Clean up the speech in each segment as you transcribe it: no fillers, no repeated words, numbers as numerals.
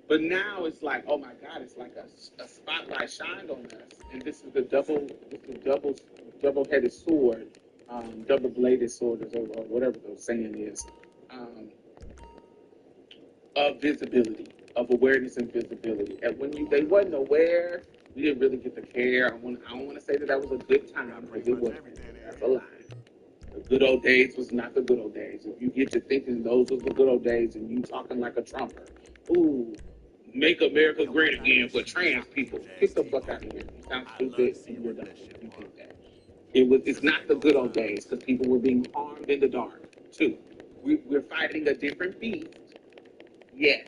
But now it's like, oh my God, it's like a spotlight shined on us, and this is the double-headed sword, double-bladed sword, or whatever the saying is, um, of visibility, of awareness and visibility. And when they wasn't aware, we didn't really get to care. I don't want to say that was a good time, because it wasn't. That's a lie. The good old days was not the good old days. If you get to thinking those was the good old days and you talking like a Trumper, ooh, make America great again for trans people. Get the fuck out of here. You sound stupid and you're dumb. You think that. It's not the good old days, because people were being harmed in the dark too. We're fighting a different beast, yes.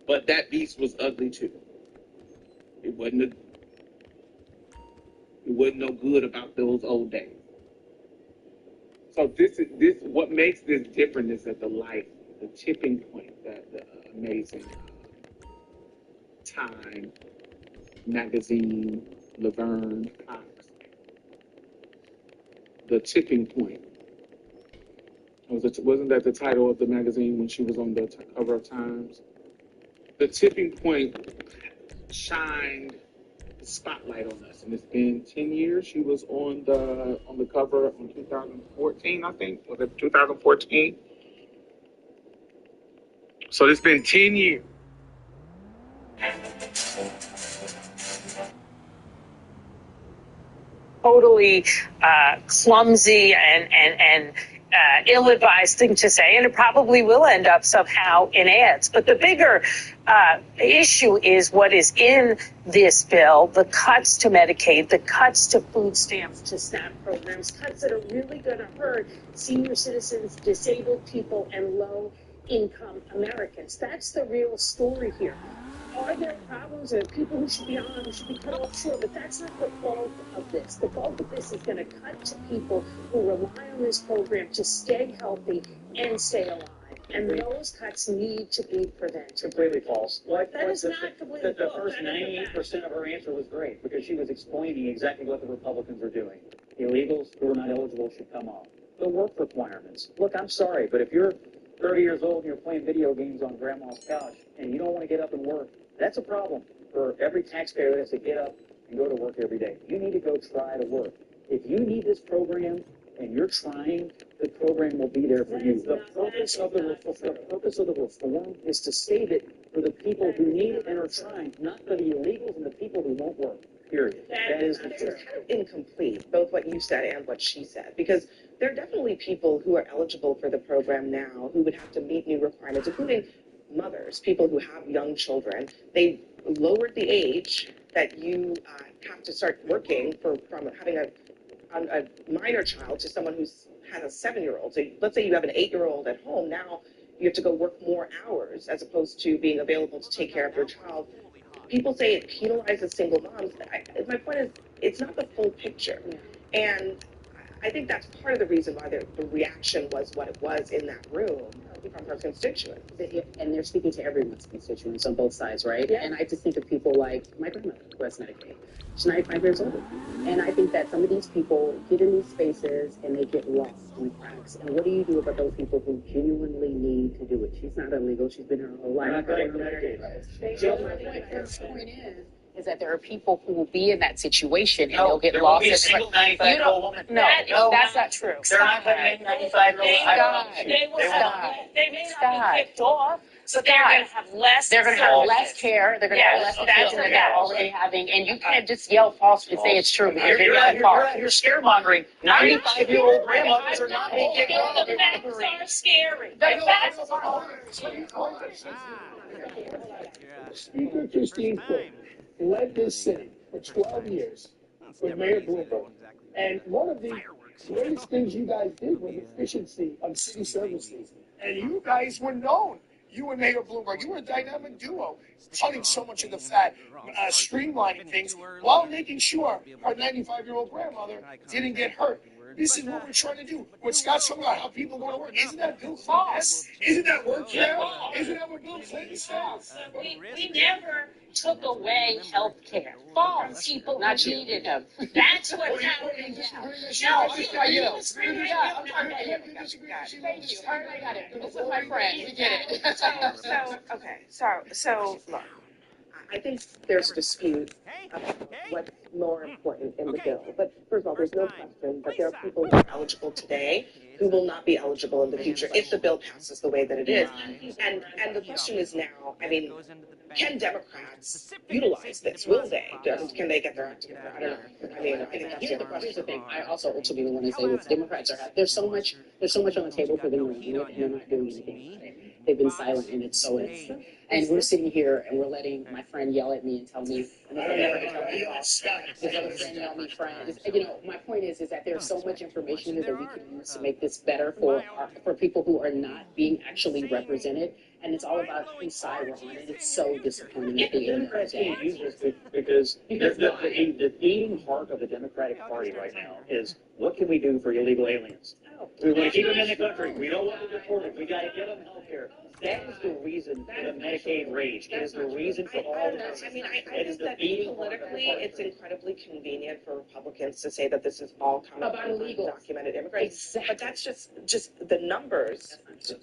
But that beast was ugly too. It wasn't no good about those old days. So this what makes this different is that the tipping point, that the amazing Time magazine, Laverne Cox, the tipping point. Wasn't that the title of the magazine when she was on the cover of Times? The tipping point shined the spotlight on us, and it's been 10 years. She was on the cover in 2014, I think. Was it 2014? So it's been 10 years. Totally clumsy and ill-advised thing to say, and it probably will end up somehow in ads. But the bigger issue is what is in this bill, the cuts to Medicaid, the cuts to food stamps, to SNAP programs, cuts that are really going to hurt senior citizens, disabled people, and low-income Americans. That's the real story here. Are there problems and people who should be on, who should be cut off? Sure, but that's not the bulk of this. The bulk of this is going to cut to people who rely on this program to stay healthy and stay alive. And those cuts need to be prevented. Completely false. That is not completely false. The first 98% of her answer was great, because she was explaining exactly what the Republicans are doing. Illegals who are not eligible should come off. The work requirements. Look, I'm sorry, but if you're 30 years old and you're playing video games on grandma's couch and you don't want to get up and work, that's a problem for every taxpayer that has to get up and go to work every day. You need to go try to work. If you need this program and you're trying, the program will be there for you. The purpose of the reform is to save it for the people who need it and are trying, not for the illegals and the people who won't work. Period. That is the truth. It's kind of incomplete, both what you said and what she said, because there are definitely people who are eligible for the program now who would have to meet new requirements, including mothers, people who have young children. They lowered the age that you have to start working from having a minor child to someone who's has a 7-year-old. So let's say you have an 8-year-old at home. Now you have to go work more hours as opposed to being available to take care of your child. People say it penalizes single moms. My point is, it's not the full picture. And I think that's part of the reason why the reaction was what it was in that room from her constituents. And they're speaking to everyone's constituents on both sides, right? Yeah. And I just think of people like my grandmother who has Medicaid. She's 95 years old. And I think that some of these people get in these spaces and they get lost in the cracks. And what do you do about those people who genuinely need to do it? She's not illegal. She's been here her whole life. Her point is that there are people who will be in that situation and they'll get lost. There won't be a single 95-year-old woman. No, that's not true. They're not going to make 95-year-olds. They may not be kicked off, but they're going to have less. They're going to have less care. They're going to have less attention than they're already having. And you can't just yell false and say it's true because You're out here scaremongering. 95-year-old grandmothers are not being kicked off. The facts are scary. Speaker Christine Quinn led this city for 12 years with Mayor Bloomberg. And one of the greatest things you guys did was efficiency of city services. And you guys were known. You and Mayor Bloomberg, you were a dynamic duo, cutting so much of the fat, streamlining things, while making sure our 95-year-old grandmother didn't get hurt. This is what we're trying to do. What Scott's talking about, how people go to work. Isn't that Bill Clinton? Isn't that work care? Isn't that what Bill Clinton said? We never took away health care. False. People Not who you. needed them. That's what happened. No, I'm talking about you. Yeah, I'm talking about you. Thank you. All right, I got it. This is my friend. We get it. So look, I think there's a dispute about what's more important in the bill. But first of all, there's no question that there are people who are eligible today who will not be eligible in the future if the bill passes the way that it is. And the question is now, I mean, can Democrats utilize this? Will they? Can they get their act together? I don't know. I mean, I think that's Here's the thing. I also ultimately want to say this: Democrats are there's so much on the table for them to do it, and they're not doing anything about it. They've been silent, and and we're sitting here and we're letting my friend yell at me and tell me, and then never to tell me off. His other friend yell at me, friend. You know, my point is that there's so much information here that we can use to make this better for people who are not being actually represented. And it's all about whose side we're on, and it's so disappointing at the end of the Democrats day. can't use this because the beating heart of the Democratic Party right now is what can we do for illegal aliens? We want to keep them in the country. We don't want them deported. We got to get them health care. That is the reason for the Medicaid rage. It is the reason for all of this. I mean, I think that politically, it's incredibly convenient for Republicans to say that this is all coming About from illegal. undocumented immigrants. Exactly. But that's just the numbers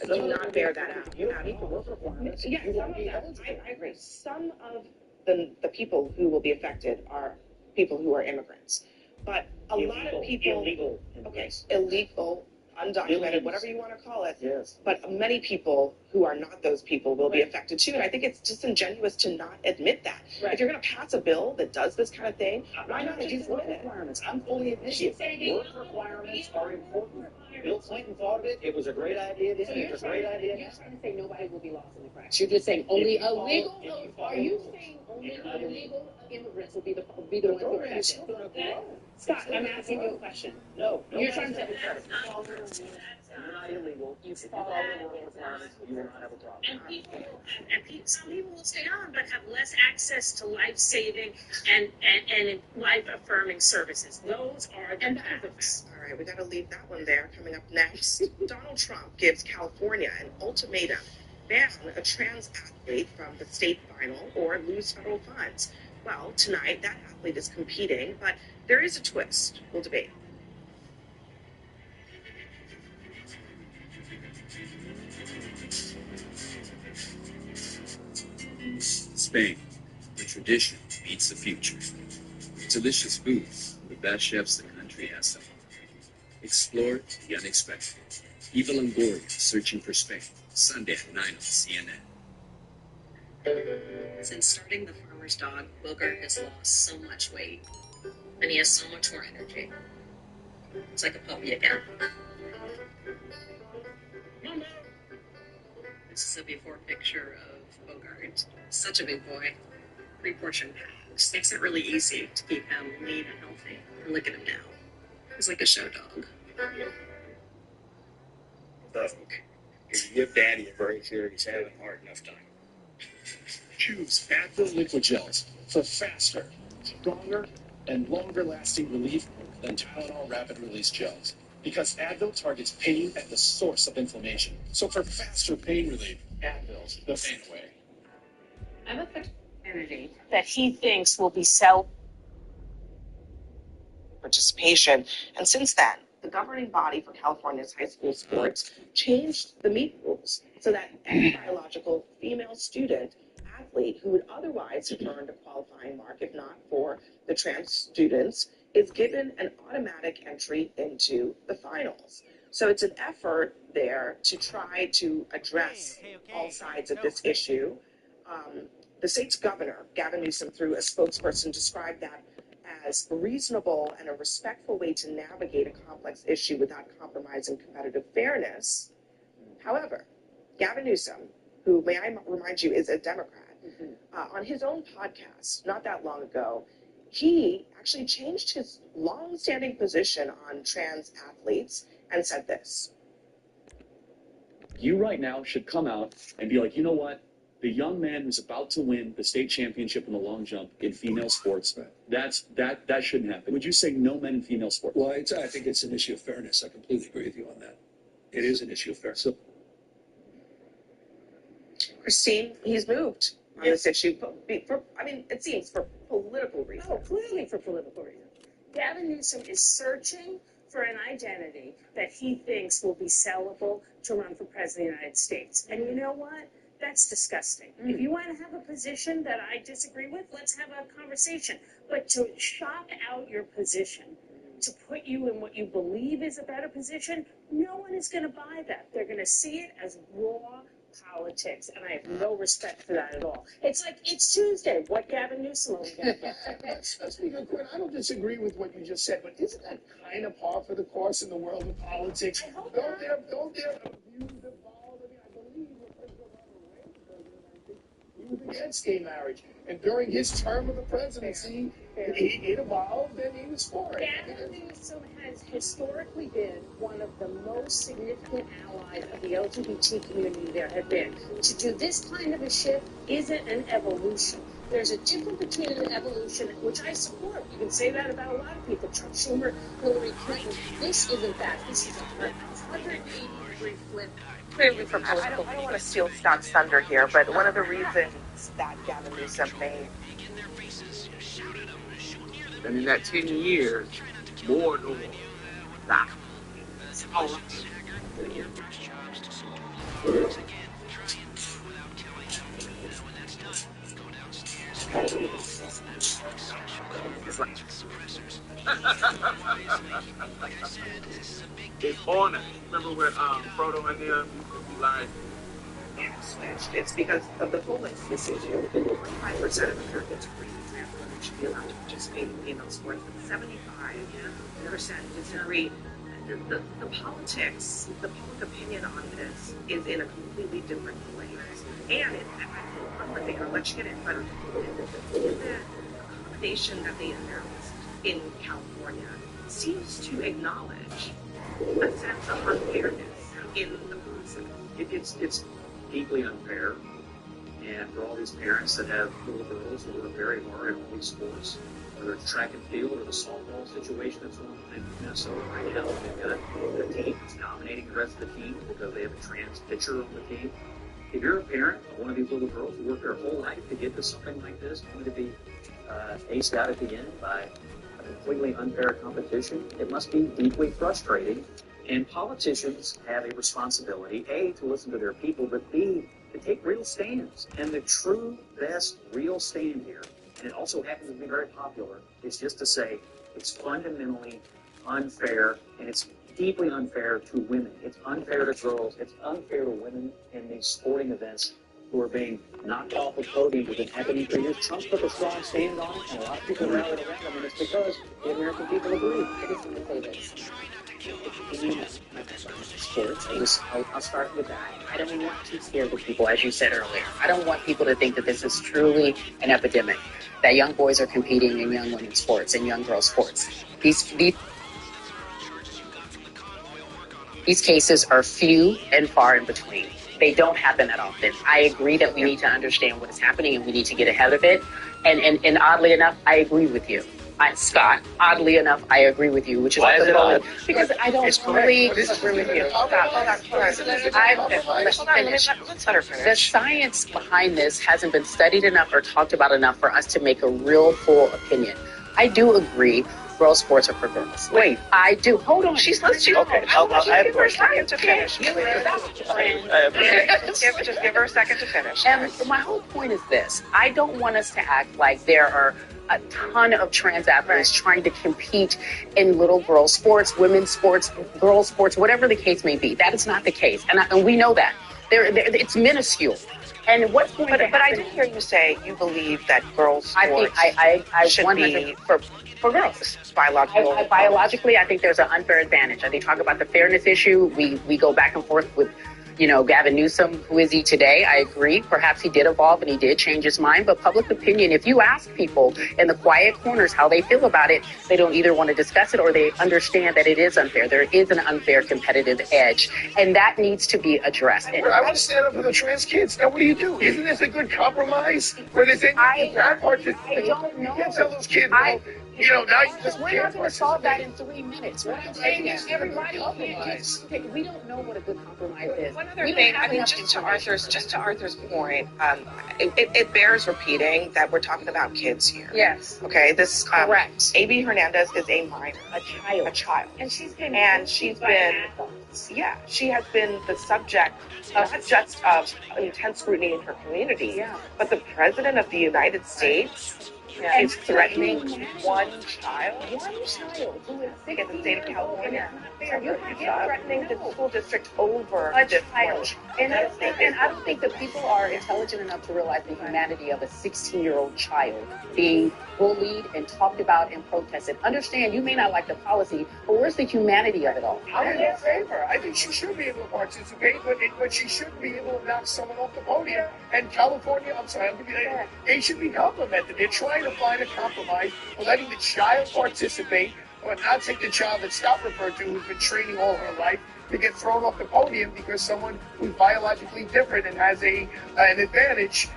do not bear that out. You don't need to work requirements. Yeah, You some won't of be them, eligible. I agree. Some of the people who will be affected are people who are immigrants. But a lot of people, illegal, okay, illegal, undocumented, Illegals. whatever you want to call it. Yes. But many people who are not those people will be affected too. And I think it's disingenuous to not admit that. Right. If you're going to pass a bill that does this kind of thing, why not just work admit it? requirements? I'm fully admitting work requirements are important. Bill Clinton thought of it. It was a great idea then. It's a great idea. You're trying to say nobody will be lost in the cracks. You're just saying only illegal. Are you saying only illegal immigrants will be the ones who are affected? Scott, I'm asking you a question. No. You're trying to say You're not illegal. You follow the work requirements. You will not have a problem. Some people will stay on but have less access to life-saving and life-affirming services. Those are the facts. All right, we got to leave that one there. Coming up next, Donald Trump gives California an ultimatum: ban a trans athlete from the state final or lose federal funds. Well, tonight that athlete is competing, but there is a twist. We'll debate. Spain, the tradition meets the future. Delicious food, the best chefs the country has to offer. Explore the unexpected. Eva Longoria searching for Spain. Sunday at 9 on CNN. Since starting the farmer's dog, Bogart has lost so much weight, and he has so much more energy. It's like a puppy again. This is a before picture of Bogart. Such a big boy. 3-portion packs. Makes it really easy to keep him lean and healthy. And look at him now. He's like a show dog. Vogue. You give Daddy a break here. He's having a hard enough time. Choose Advil Liquid Gels for faster, stronger, and longer-lasting relief than Tylenol Rapid Release Gels. Because Advil targets pain at the source of inflammation. So for faster pain relief, Advil's the pain away. I'm a community that he thinks will be Participation. And since then, the governing body for California's high school sports changed the meet rules so that any biological female student athlete who would otherwise have earned a qualifying mark, if not for the trans students, is given an automatic entry into the finals. So it's an effort there to try to address all sides of this issue. The state's governor, Gavin Newsom, through a spokesperson, described that as reasonable and a respectful way to navigate a complex issue without compromising competitive fairness. However, Gavin Newsom, who, may I remind you, is a Democrat, on his own podcast not that long ago, he actually changed his long-standing position on trans athletes and said this. You right now should come out and be like, you know what? The young man who's about to win the state championship in the long jump in female sports, that shouldn't happen. Would you say no men in female sports? Well, I think it's an issue of fairness. I completely agree with you on that. It is an issue of fairness. Christine, he's moved. on this issue. It seems for political reasons. Oh, clearly for political reasons. Gavin Newsom is searching for an identity that he thinks will be sellable to run for president of the United States. And you know what? That's disgusting. If you want to have a position that I disagree with, let's have a conversation. But to shop out your position, to put you in what you believe is a better position, no one is going to buy that. They're going to see it as raw politics, and I have no respect for that at all. It's like, it's Tuesday. What Gavin Newsom are we going to get? Speaking of Quinn, I don't disagree with what you just said, but isn't that kind of par for the course in the world of politics? Don't their views evolve? I believe when President Ronald Reagan was president, I think he was against gay marriage, and during his term of the presidency, it evolved and he was for it. Gavin Newsom has historically been one of the most significant allies of the LGBT community there have been. To do this kind of a shift isn't an evolution. There's a difference between an evolution, which I support. You can say that about a lot of people. Chuck Schumer, Hillary Clinton. This isn't that. This is a 180-degree flip. Clearly from I don't want to steal Scott's thunder here, but one of the reasons that Gavin Newsom made. And in that 10 years, more and more. Stop. All right. It's like it's on it. Remember when Frodo and them used to be like, It's because of the polling this issue. 25% of Americans agree that trans women should be allowed to participate in female sports, but 75% disagree. The politics, the public opinion on this is in a completely different place. And I'll let you get it, but in the accommodation that they announced in California seems to acknowledge a sense of unfairness in the process. It's deeply unfair, and for all these parents that have little girls who work very hard in all these sports, whether it's track and field or the softball situation that's going on in Minnesota right now, they've got a team that's dominating the rest of the team because they have a trans pitcher on the team. If you're a parent of one of these little girls who worked their whole life to get to something like this, only to be aced out at the end by a completely unfair competition, it must be deeply frustrating. And politicians have a responsibility, A, to listen to their people, but B, to take real stands. And the true best real stand here, and it also happens to be very popular, is just to say it's fundamentally unfair, and it's deeply unfair to women. It's unfair to girls. It's unfair to women in these sporting events who are being knocked off of podiums have been happening for years. Trump took a strong stand on it, and a lot of people rallied around him, and it's because the American people agree. I just want to say this. Sports. I'll start with that. I don't want to scare the people, as you said earlier. I don't want people to think that this is truly an epidemic, that young boys are competing in young women's sports and young girls' sports. These cases are few and far in between. They don't happen that often. I agree that we need to understand what is happening and we need to get ahead of it. And oddly enough, I agree with you. Scott, oddly enough, I agree with you, which is Why is it odd? Because I don't fully agree with you. Hold on, let's let her finish. The science behind this hasn't been studied enough or talked about enough for us to make a real full opinion. I do agree girls' sports are for girls. Wait, I do. Hold on. She's let's you. Okay, I'll give her a second to finish. Just give her a second to finish. And my whole point is this. I don't want us to act like there are a ton of trans athletes trying to compete in little girl sports, women's sports, girls' sports, whatever the case may be. That is not the case. And we know that. It's minuscule. And what's going to happen? But I did hear you say you believe that girls' sports I should be for girls. Biologically, I think there's an unfair advantage. They talk about the fairness issue. We go back and forth with, Gavin Newsom. Who is he today? I agree. Perhaps he did evolve and he did change his mind. But public opinion, if you ask people in the quiet corners how they feel about it, they don't either want to discuss it or they understand that it is unfair. There is an unfair competitive edge. And that needs to be addressed. I want to stand up for the trans kids. Now, what do you do? Isn't this a good compromise? Where they think that part I don't know. You can't tell those kids, You know, now you Because just we're not going to solve that in 3 minutes. What I'm saying is everybody can't just, we don't know what a good compromise is. One other thing, I mean, just to Arthur's point, it bears repeating that we're talking about kids here. Yes. Okay, this Correct. A.B. Hernandez is a minor, a child. and she's been she has been the subject of not just of intense scrutiny in her community, but the president of the United States is threatening one child who is in the state of California. So You're threatening the school district over a this child. one. And I don't think that people are intelligent enough to realize the humanity of a 16-year-old child being bullied and talked about and protested. Understand, you may not like the policy, but where's the humanity of it all? I'm in favor. I think she should be able to participate, but she shouldn't be able to knock someone off the podium. And California, I'm sorry, they should be complimented. They're trying to find a compromise for letting the child participate, but not take the child that Scott referred to, who's been training all her life, to get thrown off the podium because someone who's biologically different and has an advantage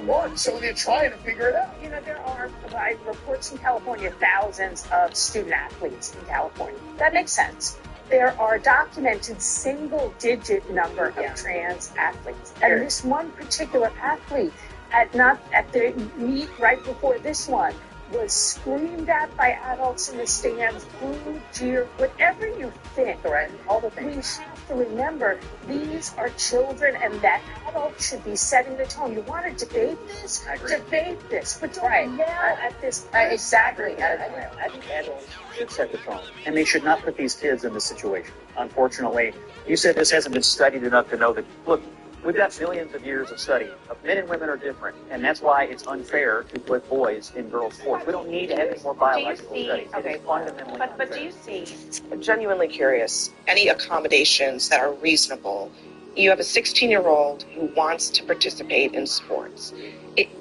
won. So they're trying to figure it out. You know, there are by reports in California, thousands of student athletes in California. That makes sense. There are documented single-digit number of trans athletes, and this one particular athlete at the meet right before this one was screamed at by adults in the stands, booed, jeered, whatever you think, right? All the things. We have to remember these are children, and that adult should be setting the tone. You want to debate this? Debate this, but don't yell at this. Exactly. I think adults should set the tone, and they should not put these kids in this situation. Unfortunately, you said this hasn't been studied enough to know that, look, we've got millions of years of study. Men and women are different, and that's why it's unfair to put boys in girls' sports. We don't need to have any more biological studies. Okay, but do you see, I'm genuinely curious, any accommodations that are reasonable? You have a 16-year-old who wants to participate in sports.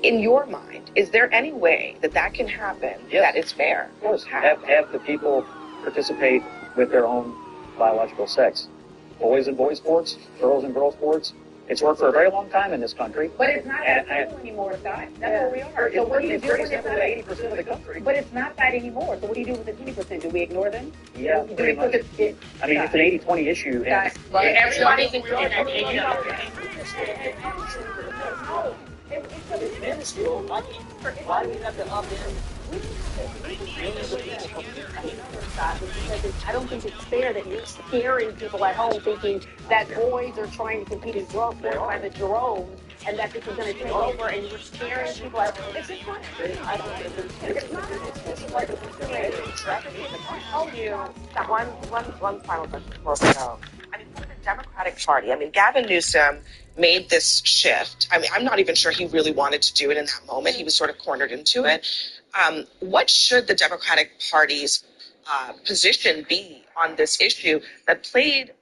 In your mind, is there any way that can happen that is fair? Of course, have the people participate with their own biological sex. Boys in boys sports, girls in girls sports. It's worked for a very long time in this country. But it's not that anymore, Scott. That's where we are. So what do you do when it's not 80% of the country? But it's not that anymore. So what do you do with the 20%? Do we ignore them? Yeah, pretty much. It's an 80-20 issue. Everybody's in It's minuscule. Why do we have to opt in? I don't think it's fair that you're scaring people at home thinking that boys are trying to compete in girls sports by the droves and that this is going to take over and you're scaring people at home. It's just not. It's not. It's like I'll tell you one final question before we go. I mean, for the Democratic Party, Gavin Newsom made this shift. I'm not even sure he really wanted to do it in that moment. He was sort of cornered into it. What should the Democratic Party's position be on this issue that played?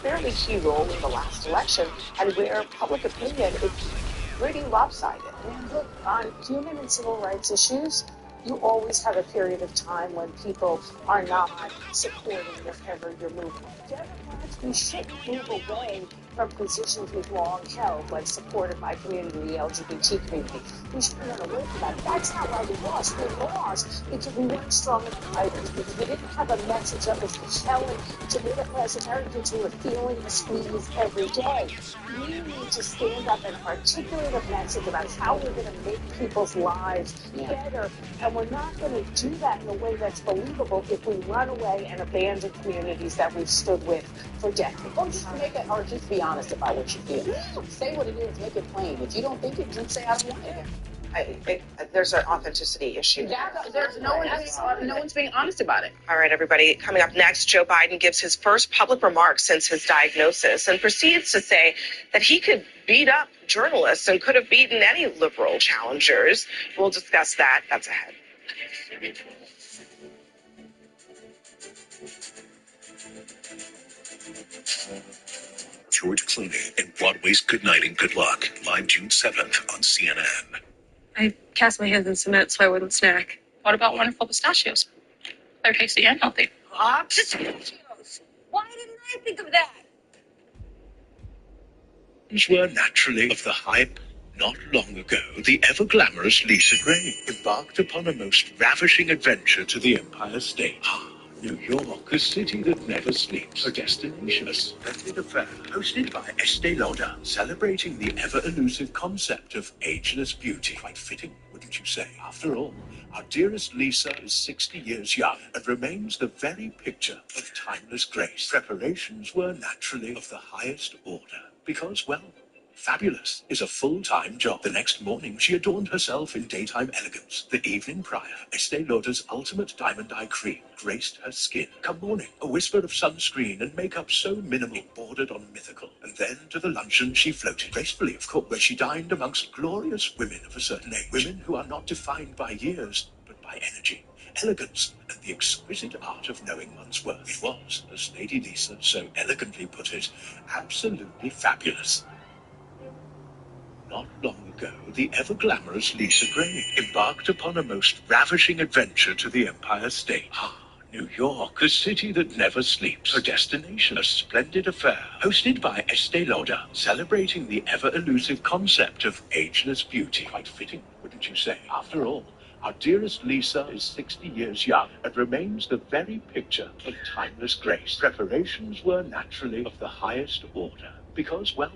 Fairly key role in the last election, and where public opinion is pretty lopsided. And look, on human and civil rights issues, you always have a period of time when people are not supporting whatever you're moving. Democrats, we shouldn't move away from positions we've long held, like supported by community, the LGBT community. We shouldn't run away from that. That's not why we lost. We lost because we weren't strong enough fighters, because we didn't have a message that was compelling to middle-class Americans who are feeling the squeeze every day. We need to stand up and articulate a message about how we're going to make people's lives better. And we're not going to do that in a way that's believable if we run away and abandon communities that we've stood with for decades. Or just be honest about what you feel. Say what it is, make it plain. If you don't think it, just say I don't want it. there's an authenticity issue. There's no one's being honest about it. All right, everybody. Coming up next, Joe Biden gives his first public remarks since his diagnosis and proceeds to say that he could beat up journalists and could have beaten any liberal challengers. We'll discuss that. That's ahead. George Clooney in Broadway's Good Night and Good Luck, live June 7th on CNN. I cast my hands in cement so I wouldn't snack. What about wonderful pistachios? They're tasty and healthy. Pistachios! Why didn't I think of that? Were naturally of the hype. Not long ago, the ever-glamorous Lisa Gray embarked upon a most ravishing adventure to the Empire State. New York, a city that never sleeps, a destination, a splendid affair, hosted by Estee Lauder, celebrating the ever-elusive concept of ageless beauty. Quite fitting, wouldn't you say? After all, our dearest Lisa is 60 years young and remains the very picture of timeless grace. Preparations were naturally of the highest order, because, well, fabulous is a full-time job. The next morning, she adorned herself in daytime elegance. The evening prior, Estee Lauder's ultimate diamond eye cream graced her skin. Come morning, a whisper of sunscreen and makeup so minimal, bordered on mythical. And then to the luncheon she floated, gracefully of course, where she dined amongst glorious women of a certain age. Women who are not defined by years, but by energy, elegance, and the exquisite art of knowing one's worth. It was, as Lady Lisa so elegantly put it, absolutely fabulous. Not long ago, the ever-glamorous Lisa Gray embarked upon a most ravishing adventure to the Empire State. New York, a city that never sleeps, a destination, a splendid affair, hosted by Estee Lauder, celebrating the ever-elusive concept of ageless beauty. Quite fitting, wouldn't you say? After all, our dearest Lisa is 60 years young and remains the very picture of timeless grace. Preparations were naturally of the highest order, because, well,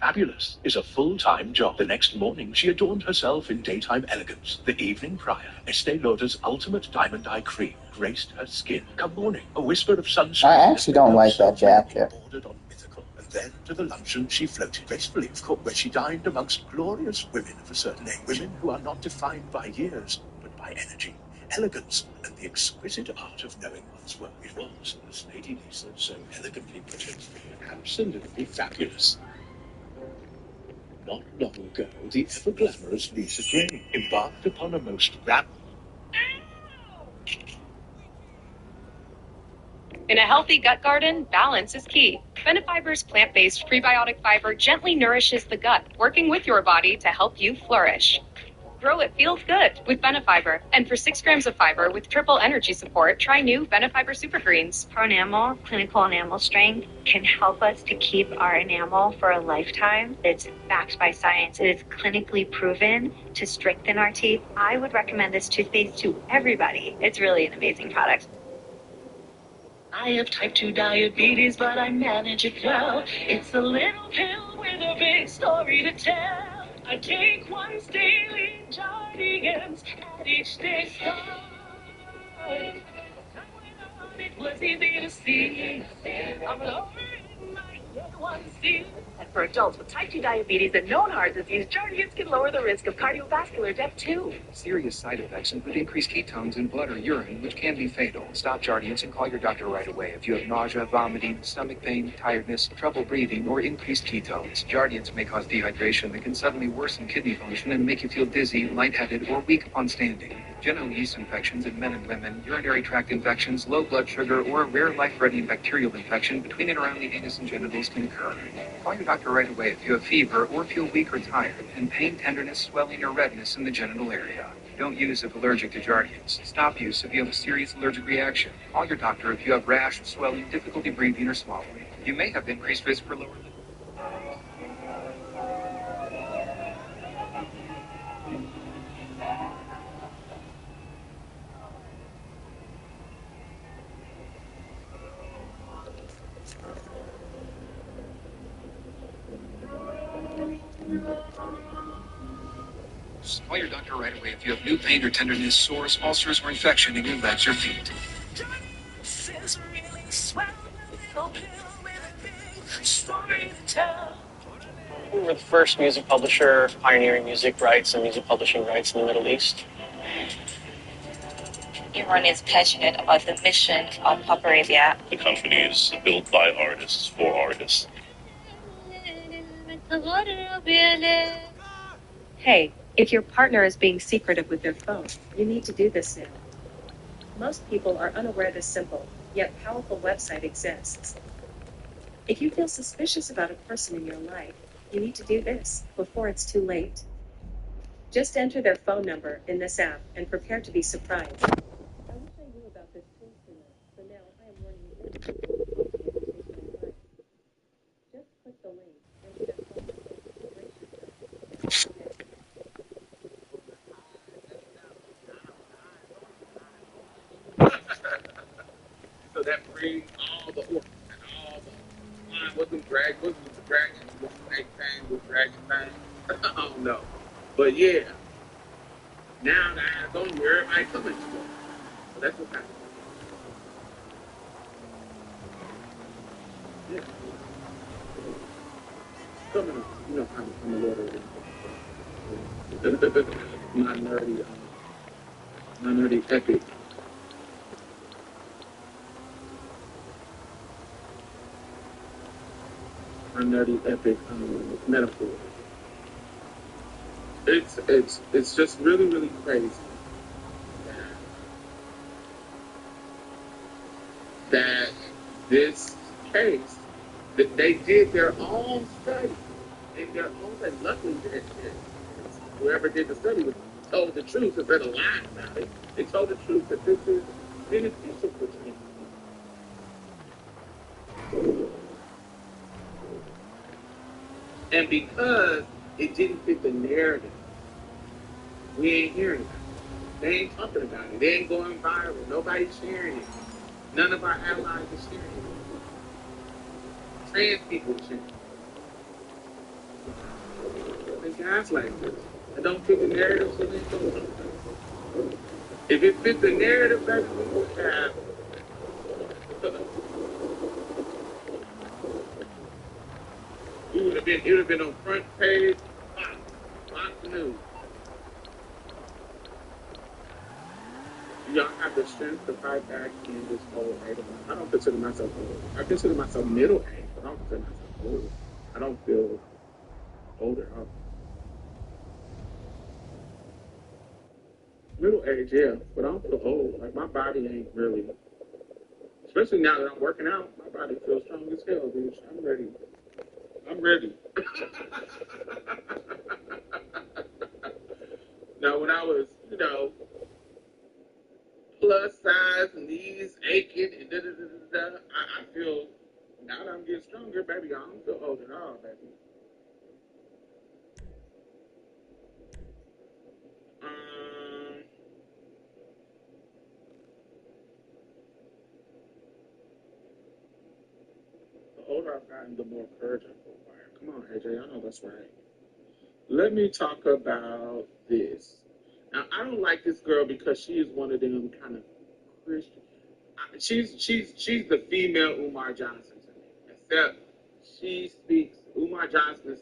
fabulous is a full-time job. The next morning, she adorned herself in daytime elegance. The evening prior, Estee Lauder's ultimate diamond eye cream graced her skin. Come morning, a whisper of sunscreen. I actually don't like that jacket. Bordered on mythical. And then to the luncheon she floated, gracefully of course, where she dined amongst glorious women of a certain age. Women who are not defined by years, but by energy, elegance, and the exquisite art of knowing one's worth. It was, as Lady Lisa so elegantly put it, absolutely fabulous. Not long ago, the ever-glamorous Lisa Gray embarked upon a most In a healthy gut garden, balance is key. Benefiber's plant-based prebiotic fiber gently nourishes the gut, working with your body to help you flourish. Grow it feels good with Benefiber. And for 6 grams of fiber with triple energy support, try new Benefiber Super Greens. Pronamel, clinical enamel strength, can help us to keep our enamel for a lifetime. It's backed by science. It is clinically proven to strengthen our teeth. I would recommend this toothpaste to everybody. It's really an amazing product. I have type 2 diabetes, but I manage it well. It's a little pill with a big story to tell. I take once daily, Jardians, at each day start. It was easy to see. I'm lowering my A1C. And for adults with type 2 diabetes and known heart disease, Jardians can lower the risk of cardiovascular death too. Serious side effects include increased ketones in blood or urine, which can be fatal. Stop Jardians and call your doctor right away if you have nausea, vomiting, stomach pain, tiredness, trouble breathing, or increased ketones. Jardians may cause dehydration that can suddenly worsen kidney function and make you feel dizzy, lightheaded, or weak upon standing. Genital yeast infections in men and women, urinary tract infections, low blood sugar, or a rare life-threatening bacterial infection between and around the anus and genitals can occur. Call your doctor right away if you have fever or feel weak or tired, and pain, tenderness, swelling, or redness in the genital area. Don't use if allergic to Jardians. Stop use if you have a serious allergic reaction. Call your doctor if you have rash, swelling, difficulty breathing, or swallowing. You may have increased risk for lower lip. Call your doctor right away if you have new pain or tenderness, sores, ulcers, or infection in your legs or feet. Is really swell, a little pill with a big story to tell. We were the first music publisher pioneering music rights and music publishing rights in the Middle East. Iran is passionate about the mission of Pop Radio. The company is built by artists for artists. Hey, if your partner is being secretive with their phone, you need to do this now. Most people are unaware this simple, yet powerful website exists. If you feel suspicious about a person in your life, you need to do this before it's too late. Just enter their phone number in this app and prepare to be surprised. I wish I knew about this tool sooner. For now, I am warning you. Just click the link and enter their phone number. Brace yourself. So that brings all the orcs and all the flying, what's the dragon the snake thing, the dragon thing. I don't know. But yeah, now the eyes on you, everybody coming to us. So that's what's happening. Yeah. Coming up, you know, I'm a little my nerdy epic. My nerdy epic metaphor. It's just really, really crazy that this case, that they did their own study in their own study. Luckily, whoever did the study told the truth instead of lying about it. They told the truth that this is beneficial for trans people. And because it didn't fit the narrative, we ain't hearing about it. They ain't talking about it. They ain't going viral. Nobody's sharing it. None of our allies are sharing it. Trans people are sharing it. And guys like this. I don't fit the narrative, so they don't talk about it. If it fit the narrative, baby, we would have. It would have been on front page, Fox News. Y'all have the strength to fight back in this whole age. I don't consider myself old. I consider myself middle age, but I don't consider myself old. I don't feel older. Middle age, yeah, but I don't feel old. Like my body ain't really, especially now that I'm working out, my body feels strong as hell, dude. I'm ready. Now, when I was, plus size and knees aching and da-da-da-da-da, I feel, now that I'm getting stronger, baby, I don't feel old at all, baby. The older I've gotten, the more courage I've acquired. Come on, AJ, I know that's right. Let me talk about this. Now, I don't like this girl because she is one of them kind of Christian. She's the female Umar Johnson to me. Except Umar Johnson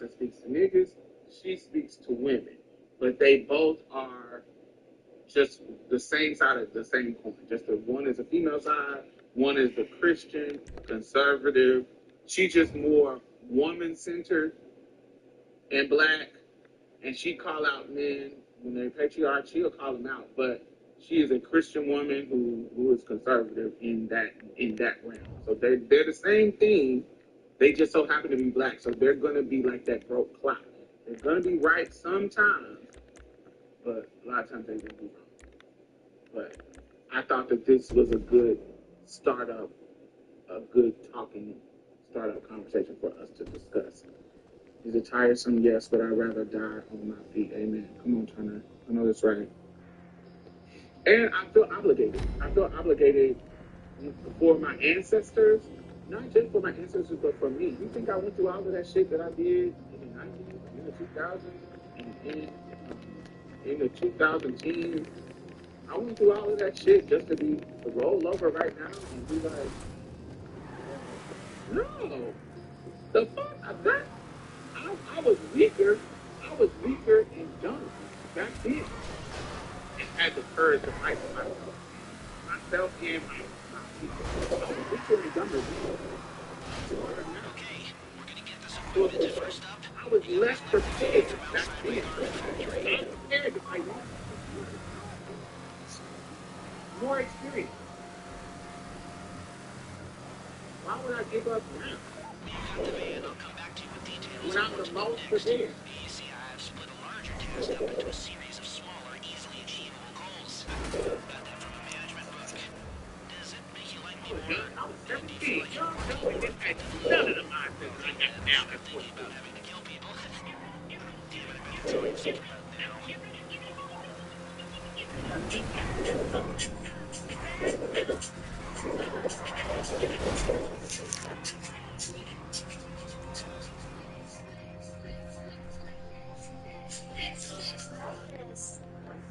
speaks to niggas. She speaks to women, but they both are just the same side of the same coin. Just one is a female side, one is the Christian conservative. She's just more woman centered and black, and she call out men when they're patriarch. She'll call them out, but she is a Christian woman who is conservative in that realm. So they're the same thing. They just so happen to be black. So they're gonna be like that broke clock. They're gonna be right sometimes, but a lot of times they're gonna be wrong. But I thought that this was a good startup, a good talking startup conversation for us to discuss. Is it tiresome? Yes, but I'd rather die on my feet. Amen. Come on, Turner. I know that's right. And I feel obligated. I feel obligated for my ancestors, not just for my ancestors, but for me. You think I went through all of that shit that I did in the 90s, in the 2000s, and in the 2010s? I went through all of that shit just to roll over right now and be like, no. The fuck? was weaker. I was weaker and dumb back then. And had the courage to fight for myself and my people. I was weaker and dumber then. Smarter now. I was less prepared back then. I was prepared to fight now. More experience. Why would I give up now? When I'm the most prepared. I was 17. Young, and didn't have none of the mindsets I got now at 22.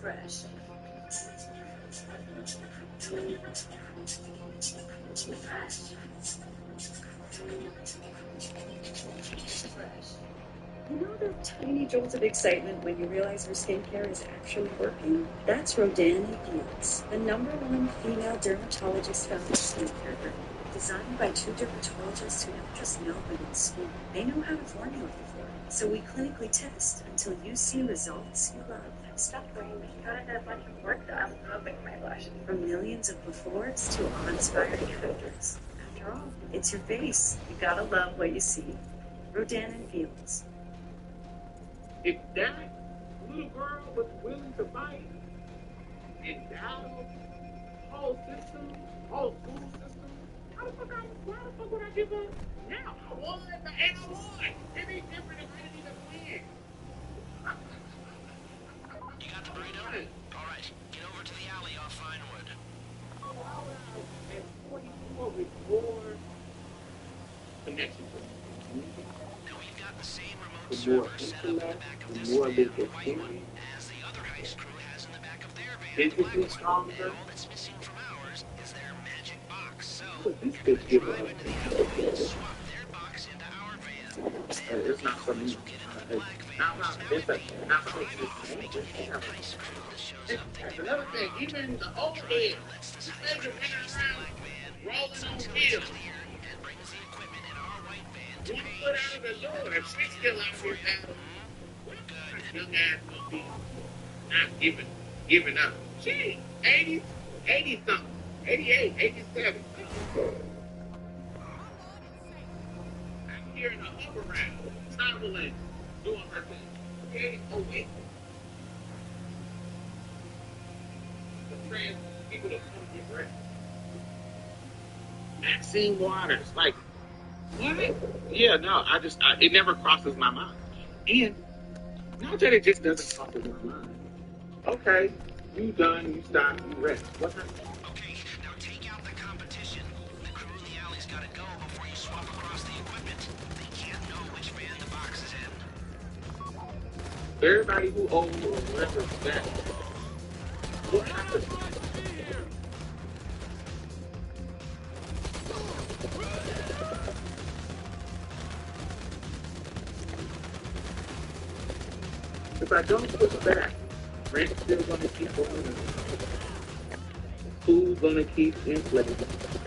Fresh. You know that tiny jolt of excitement when you realize your skincare is actually working? That's Rodan and Fields, the #1 female dermatologist found skincare brand. Designed by 2 dermatologists who don't just know but in school. They know how to formulate for it. So we clinically test until you see results you love. Stop worrying. We got a bunch of work done. I'll make my blush. From millions of befores to awe-inspiring afters. After all, it's your face. You gotta love what you see. Rodan and Fields. If that little girl was willing to fight and battle whole system, whole school system, why the fuck would I give up now? I won, and I won. It'd be different if I didn't even win. You got the burrito? All right, get over to the alley off Vinewood. Why would I, at 24 with more connection to the community? Now we've got the same remote The server more set up in the intellect, back of the this more van, they the can white one, think, as the other heist crew has in the back of their van, the physically black one. stronger. And all that's missing from ours is their magic box. So But this they're could gonna give drive up. into the alleyway and swap their box into our van. Then It's not for me. will get into the black van, which now would be making it a heist crew that shows up. That's another thing. Even the old head, the feds are running around, rolling on hills. And brings the equipment in our white van to One foot out of the door. If she's still out here battling, young ass gonna be not giving up. She 80 something, 88, 87. I'm here in a hover round, traveling, doing her thing. Okay, oh wait. The trans people that come get rest. Maxine Waters, like, what? Yeah, no, it never crosses my mind. And not that it just doesn't cross my mind. Okay, you done, you stop, you rest. What happened? Okay, now take out the competition. The crew in the alley's gotta go before you swap across the equipment. They can't know which van the box is in. Everybody who owns or whatever is back. What happened? If I don't push back, rent's still gonna keep going up. Food's gonna keep inflating.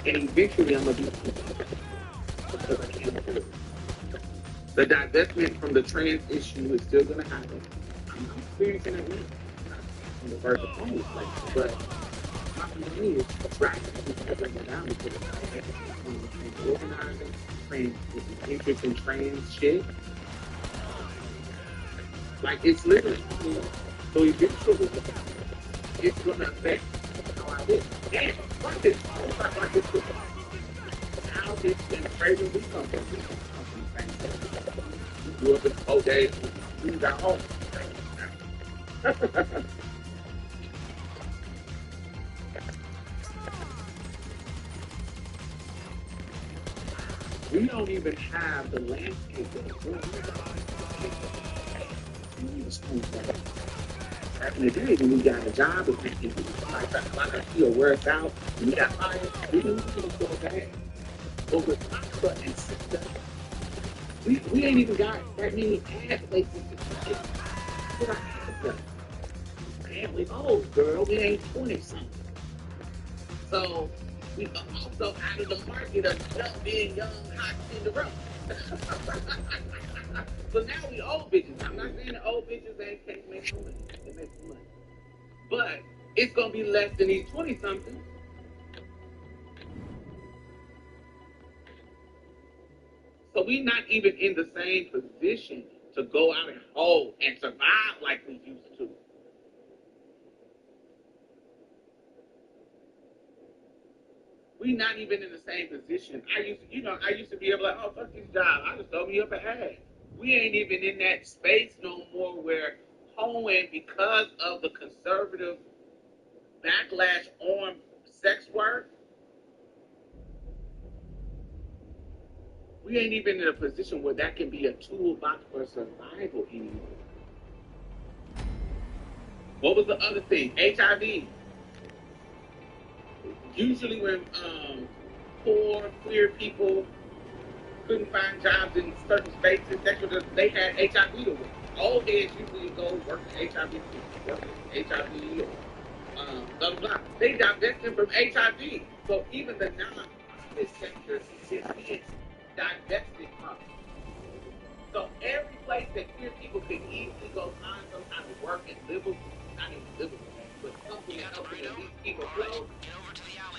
And eventually I'm gonna be because I can't afford it. The divestment from the trans issue is still gonna happen. I'm experiencing it now. On the verge of homeless, but my money is practically bringing it down because of organizing, trans, interest in trans shit. Like, it's literally, so eventually, it's going to affect how I live. Damn, fuck this. Like this. Now it's been crazy. We come from we grew up in the old days. We got home. We don't even have the landscape that we're back in the day, when we got a job, if I feel where it's out, and we got fired, we knew we could go bad. But with Papa and sister, We ain't even got that many ad places to try. Put our ads up. And we old, girl. We ain't 20 something. So we are also out of the market of just being young, hot Cinderella. So now we old bitches. I'm not saying the old bitches ain't can't make no money. They make some money. But it's gonna be less than these 20 somethings. So we're not even in the same position to go out and hold and survive like we used to. We're not even in the same position. I used to be able to, oh, fuck this job. I just throw me up an ad. We ain't even in that space no more where hoeing, because of the conservative backlash on sex work, we ain't even in a position where that can be a toolbox for survival anymore. What was the other thing? HIV. Usually when poor, queer people couldn't find jobs in certain spaces, they had HIV to work. Old heads usually go work in HIV, work in HIV, or blah, blah, blah. They divested from HIV. So even the non-profit sector is being divested from. So every place that queer people could easily go find some kind of work and livable, not even livable, but something that helps them at least keep afloat.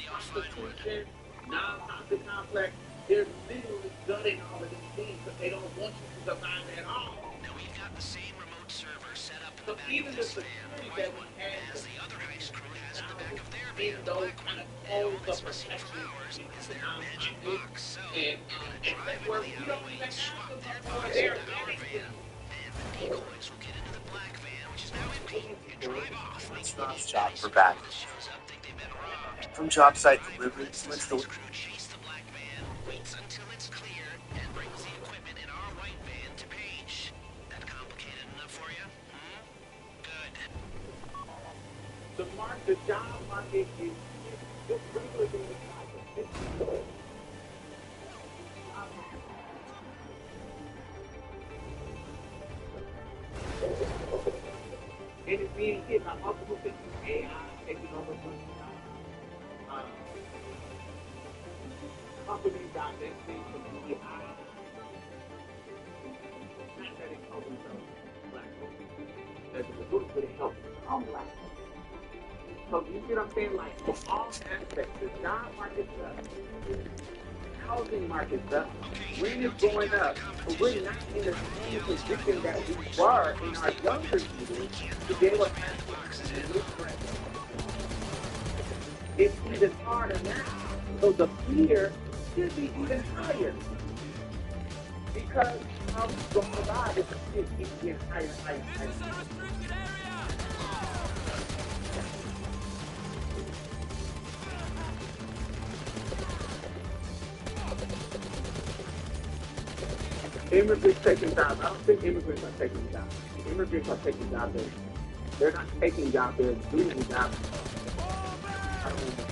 Prostitution, non-profit complex, they're literally gutting all of these things because they don't want you to survive at all. Now we've got the same remote server set up in So the back even of the this van, security quite that we had, as the other heist crew has in the back of their in van, the those black kind one. of And all codes that's of missing for protection ours is to their magic non-profit box. So and you're gonna drive into where the we don't alleyway even and have swap them their no more. box They're into our van, and the decoys will get into the black van, which is now empty, and drive off, making it easy Stop for for anyone back. that shows up think they've been robbed. From job site delivery to The install. crew chase the black van, waits until it's clear, and brings the equipment in our white van to Paige. That complicated enough for you? Good. The job market is just regular than the cycle. And it's being hit by multiple things. AI taking over some companies divesting from DEI. Not that it helps black folks. That's a little bit of help on black folks. So you see what I'm saying? Like, from all aspects, the job market's up, housing market's up, rent is going up, but we're not in the same position that we were in our younger years to be able to have it's even harder now. So the fear should be even higher. Because how we're going to survive if the shit keeps getting higher and higher and higher. Immigrants taking jobs. I don't think immigrants are taking jobs. Immigrants are taking jobs. They're not taking jobs. They're doing jobs. I don't know.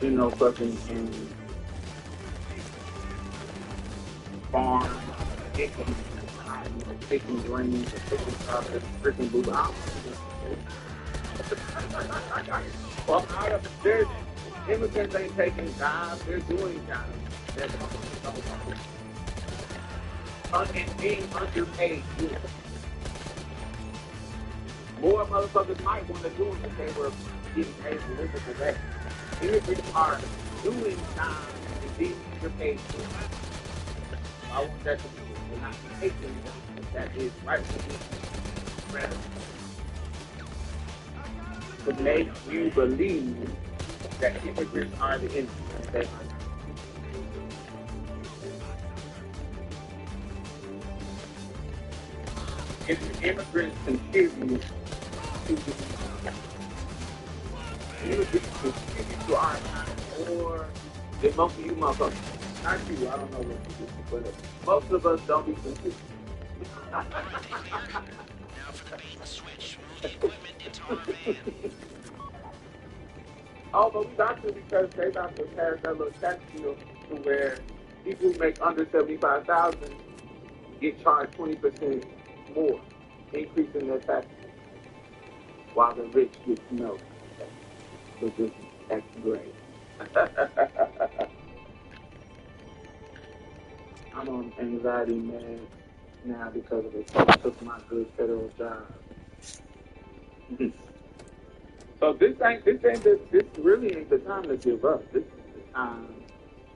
You know, fucking farm, taking grains, taking stuff, freaking blue out. Well, out of there's immigrants ain't taking jobs. They're doing jobs. They're and being underpaid. More motherfuckers might want to do it if they were getting paid a livable wage. Immigrants are doing jobs and being underpaid. I want that to be. They're not taking jobs. That is right. To make you believe that immigrants are the enemy. If the immigrants contribute to our time, or if most of you motherfuckers, not you, I don't know what you do, but most of us don't be contributing. Now for the bait and switch. Move the equipment into our van. Oh, but we got to because they about to pass that little tax deal to where people who make under 75,000 get charged 20% more, increasing their taxes, while the rich get no. So this is X grade. I'm on anxiety meds now because of it. So I took my good federal job. So this really ain't the time to give up. This is the time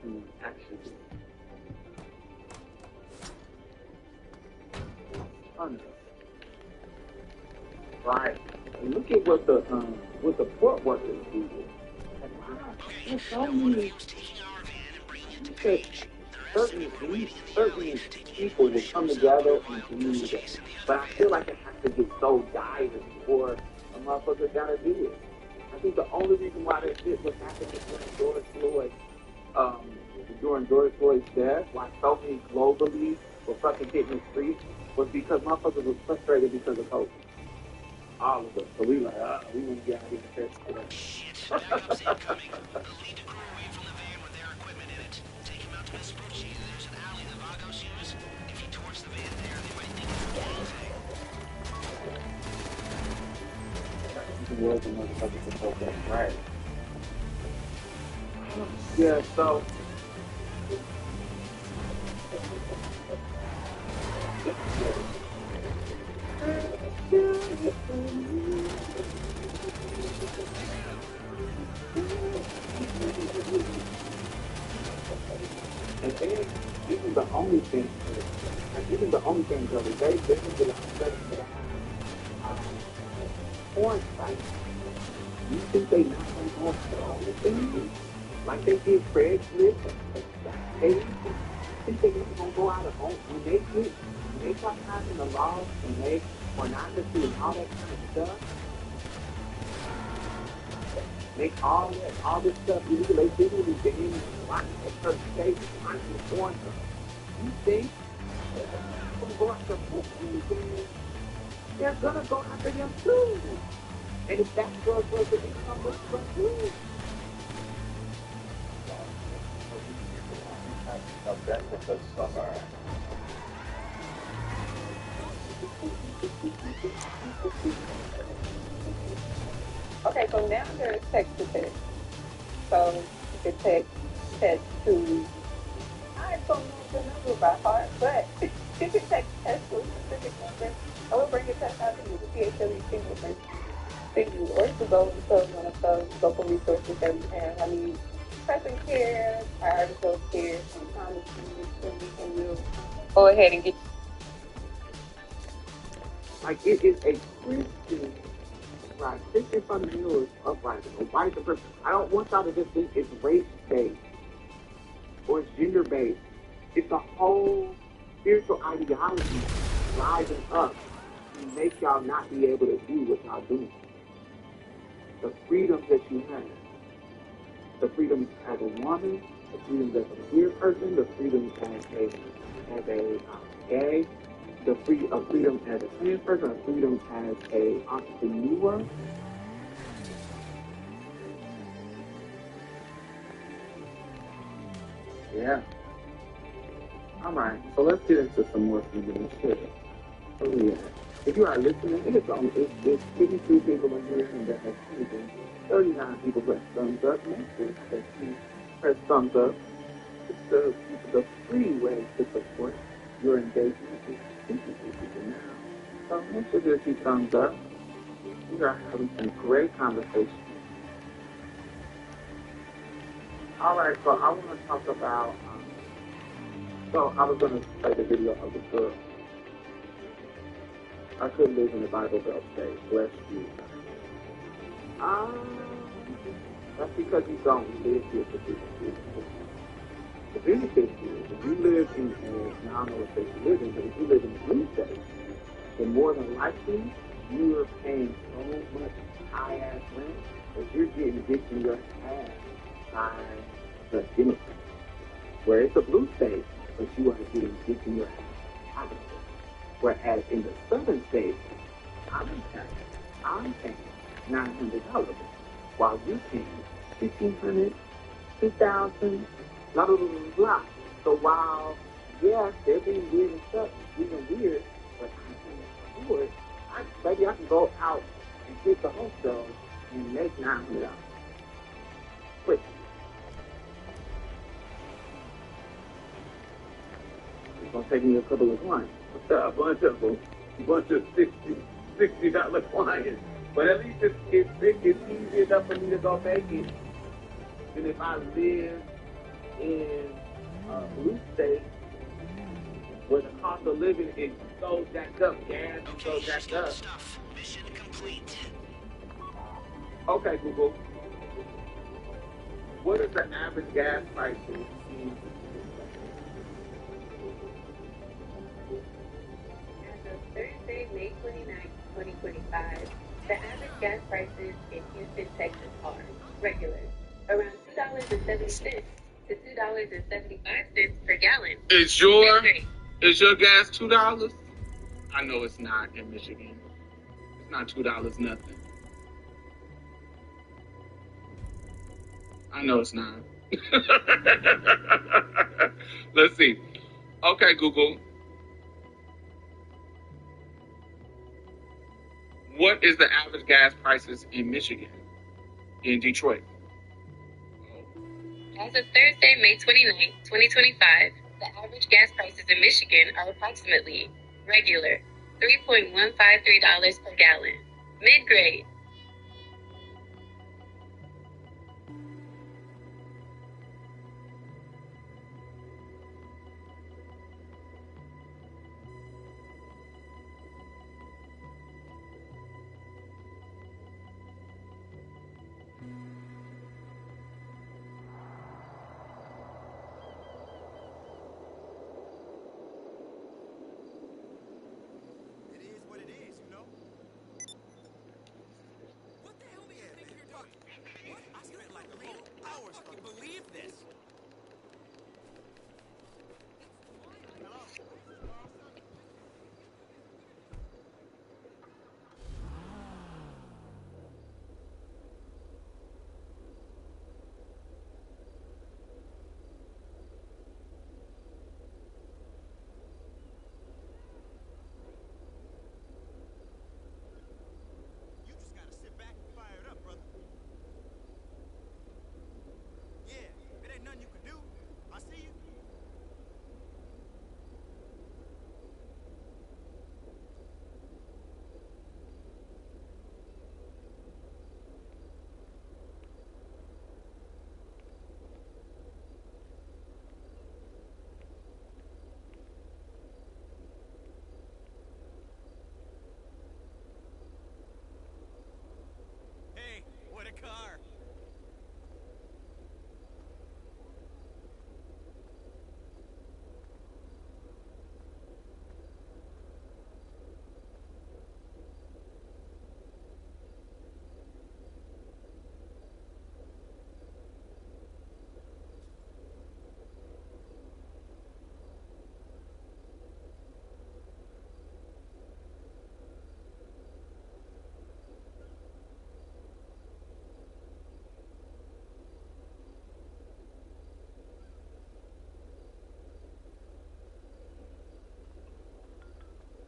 to actually punish. Right. And look at what the port workers do. There's so many certain people will come together and do that. But I feel like it has to get so dire before a motherfucker gotta do it. I think the only reason why that shit was happening during George Floyd's death, why so many globally were fucking hitting the streets, was because motherfuckers was frustrated because of COVID. All of us. So we like, we want to get out of here and right. Yeah, so and then this is the only thing. This is the only thing, brother. They can get upset porn sites. You think they not gonna go for all the things? Like they did Craigslist, they think they not gonna go out of home when they start passing the laws and they pornography and all that kind of stuff. Make all this stuff illegal. They literally ban watching at certain states, watching porn stuff. You think they're gonna go after anything? They're gonna go after them too. And if that drug was the income, what's going to do? Okay, so now there's text to text. So you can text to, I don't know the number by heart, but you can text to a specific number. I will bring a text out to you, the PHW fingerprint. Or you can go into one of those local resources that we have. I mean, present care, priority health care, sometimes and we'll go ahead and get. Like it is a Christian, right? Christian fundamentalist uprising. A white supremacy. I don't want y'all to just think it's race based or it's gender based. It's a whole spiritual ideology rising up to make y'all not be able to do what y'all doing. The freedoms that you have, the freedoms as a woman, the freedoms as a queer person, the freedoms as a gay, the freedom as a trans person, the freedom as a entrepreneur. Yeah. All right. So let's get into some more freedom and shit. So yeah. If you are listening, it's 52 people in here and that has 39 people press thumbs up. Make sure that you press thumbs up. It's the free way to support your engagement with 52 people now. So make sure that you thumbs up. We are having some great conversation. All right, so I want to talk about, so I was going to play the video of the girl. I couldn't live in the Bible Belt state. Bless you. That's because you don't live here for 50 years. The benefit is, if you live in now I don't know what state you live in, but if you live in a blue state, then more than likely, you are paying so much high-ass rent that you're getting dipped in your ass by the Democrats. Where it's a blue state, but you are getting dipped in your ass. Whereas in the southern states, I'm paying $900, while you paying $1,500, $2,000, blah, blah, blah, blah. So while, yeah, they're being weird and stuff, being weird, but I can afford it. Maybe I can go out and hit the home show and make $900. Quick. It's gonna take me a couple of clients. A bunch of them. A bunch of $60 clients. But at least it's easy enough for me to go make it than if I live in a blue state where the cost of living is so jacked up, gas is so jacked up. Mission complete. Okay, Google. What is the average gas price in As of Thursday, May 29, 2025, the average gas prices in Houston, Texas are regular, around $2.70 to $2.75 per gallon. Is your gas $2? I know it's not in Michigan. It's not $2 nothing. I know it's not. Let's see. Okay, Google. What is the average gas prices in Michigan? In Detroit? As of Thursday, May 29, 2025, the average gas prices in Michigan are approximately regular, $3.153 per gallon, mid-grade,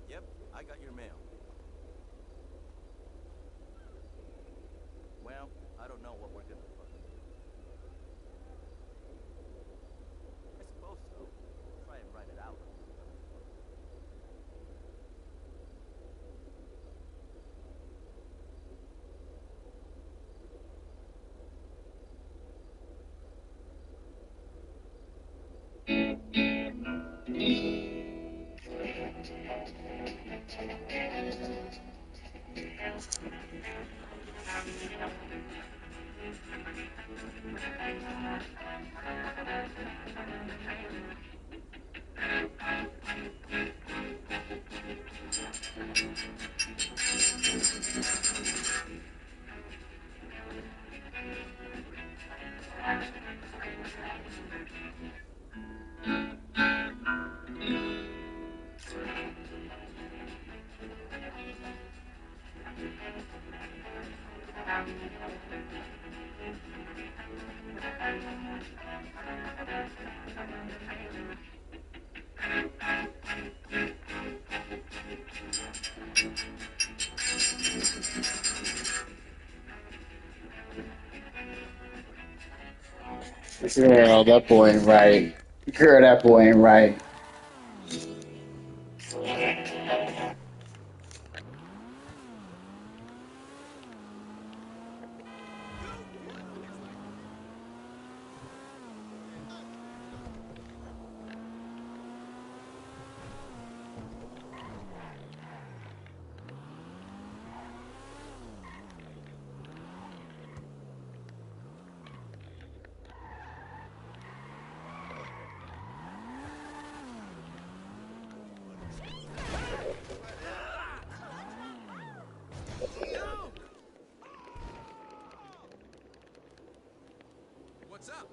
Yep, I got your mail. Well, I don't know what we're gonna put. I suppose so. Try and write it out. Girl, that boy ain't right. Girl, that boy ain't right. What's up?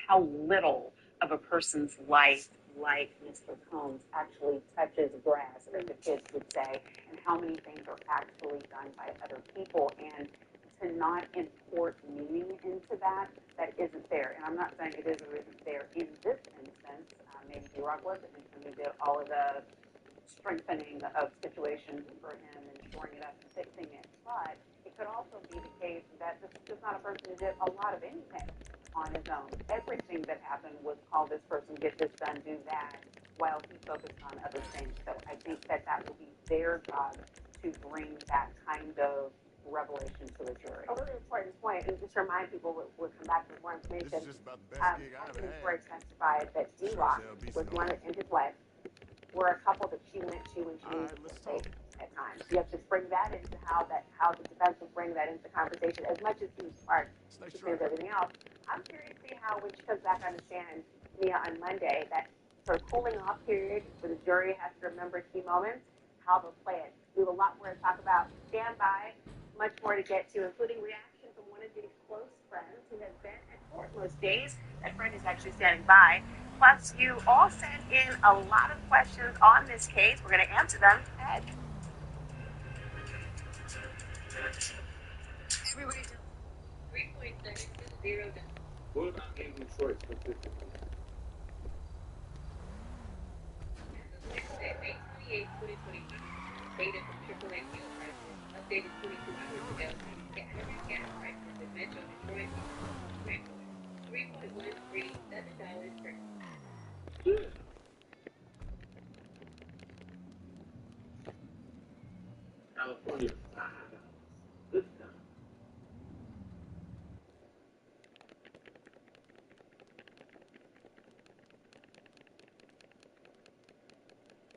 How little of a person's life, like Mr. Combs, actually touches grass, as the kids would say, and how many things are actually done by other people, and to not import meaning into that isn't there. And I'm not saying it is or isn't there in this instance. Maybe D-Rock wasn't, and he did all of the strengthening of situations for him and shoring it up and fixing it. But it could also be the case that this is just not a person who did a lot of anything on his own. Everything that happened was call this person, get this done, do that, while he focused on other things. So I think that that will be their job to bring that kind of revelation to the jury. A really important point, and just remind people, we'll come back with more information. This is just about the best gig I've ever had. Where it testified that D-Rock was one and his wife were a couple that she went to when she needed to stay at times. You have to bring that into how the defense would bring that into the conversation as much as he was part to clear everything else. I'm curious to see how when she comes back on the stand, Mia, on Monday, that sort of cooling off period where the jury has to remember key moments, how they'll play it. We have a lot more to talk about. Stand by, much more to get to, including reaction from one of these close friends who has been at court most days. That friend is actually standing by. Plus, you all sent in a lot of questions on this case. We're going to answer them ahead. Everybody tell 3.720 down. What about in Detroit specifically? Wednesday, May 28, 2025. Data from AAA fuel prices updated 22 hours ago. The average gas prices in Metro Detroit $3.137 per. California, $5. Good stuff.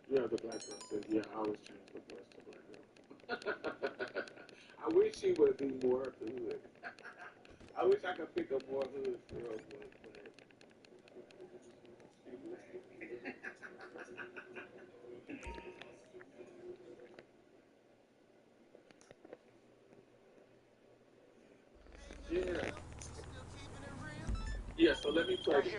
Yeah, the black girl says, yeah, I always change the voice to black girl. I wish she would be more hood. I wish I could pick a more hood girl, but yeah. Yeah, so let me play this.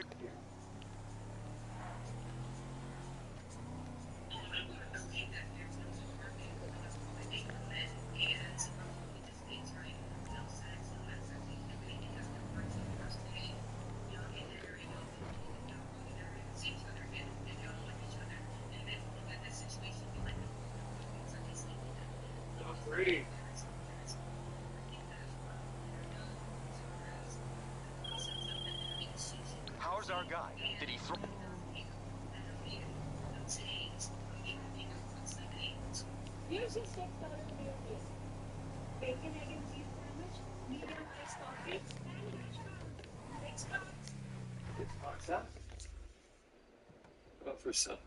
our guy? Did he throw? Here's your $6 meal deal. Bacon, egg, and cheese sandwich, medium iced coffee, and hash browns. 6 bucks. It's hot sauce. Go for some.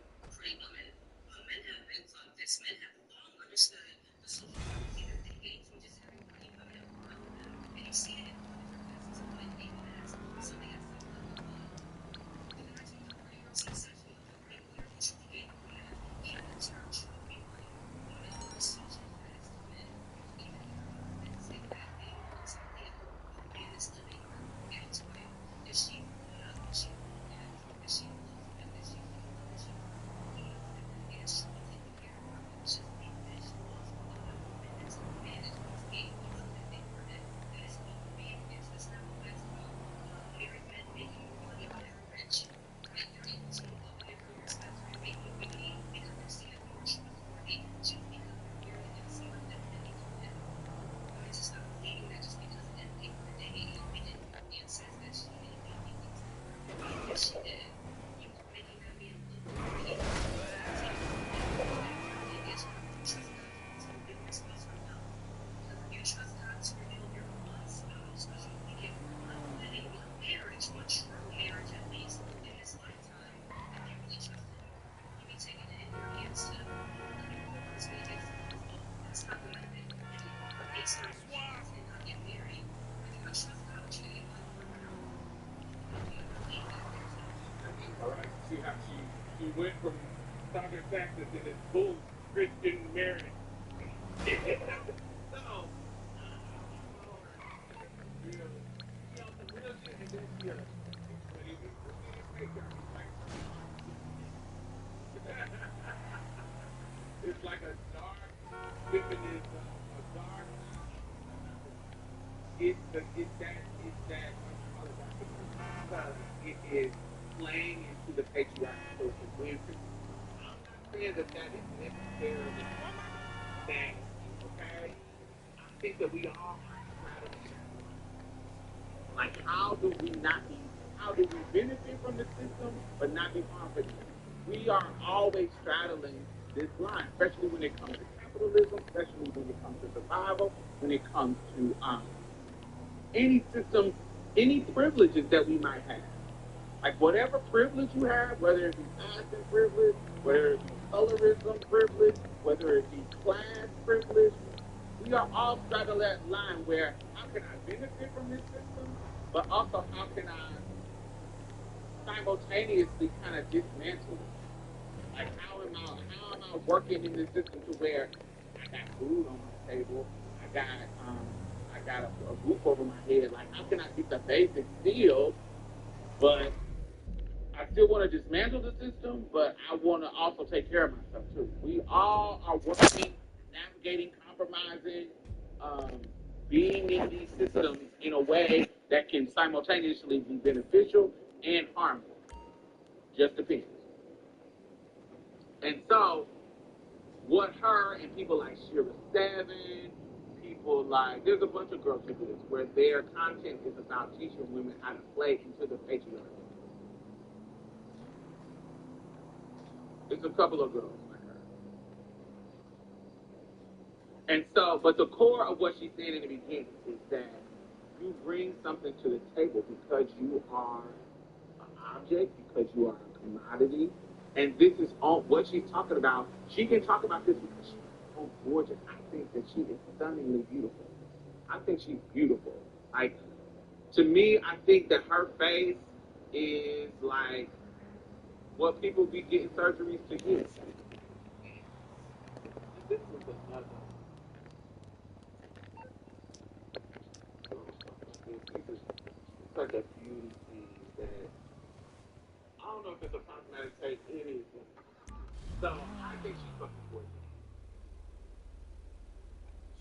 All right, see how she went from talking Texas and this bull Christian marriage. So, it's like a dark feminist, a dark. It is playing into the patriarchal social women. I'm not saying that is necessarily thing, okay? I think that we all are straddling that line. Like, how do we benefit from the system but not be harmed for it? We are always straddling this line, especially when it comes to capitalism, especially when it comes to survival, when it comes to any system, any privileges that we might have. Like whatever privilege you have, whether it be passing privilege, whether it be colorism privilege, whether it be class privilege, we are all straddling that line where how can I benefit from this system, but also how can I simultaneously kind of dismantle it? Like how am I working in this system to where I got food on my table, I got a roof over my head. Like how can I get the basics still, but I still want to dismantle the system, but I want to also take care of myself too. We all are working, navigating, compromising, being in these systems in a way that can simultaneously be beneficial and harmful. Just depends. And so, what her and people like Shira Seven, people like, there's a bunch of girls who do this, where their content is about teaching women how to play into the patriarchy. There's a couple of girls like her. And so, but the core of what she said in the beginning is that you bring something to the table because you are an object, because you are a commodity. And this is all what she's talking about. She can talk about this because she's so gorgeous. I think that she is stunningly beautiful. I think she's beautiful. Like, to me, I think that her face is like what people be getting surgeries to get. This was another. It's like a beauty thing that I don't know if it's a problematic trait. It is. So I think she's fucking gorgeous.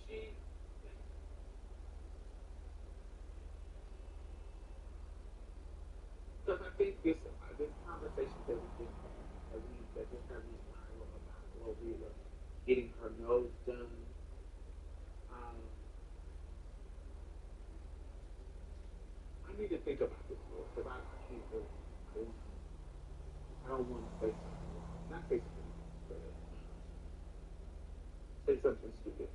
She. Because I think this conversation that we just had, that just had me viral about Glorilla getting her nose done. Um, I need to think about this more because I can't really. don't want to say something. Not say something, but say something stupid.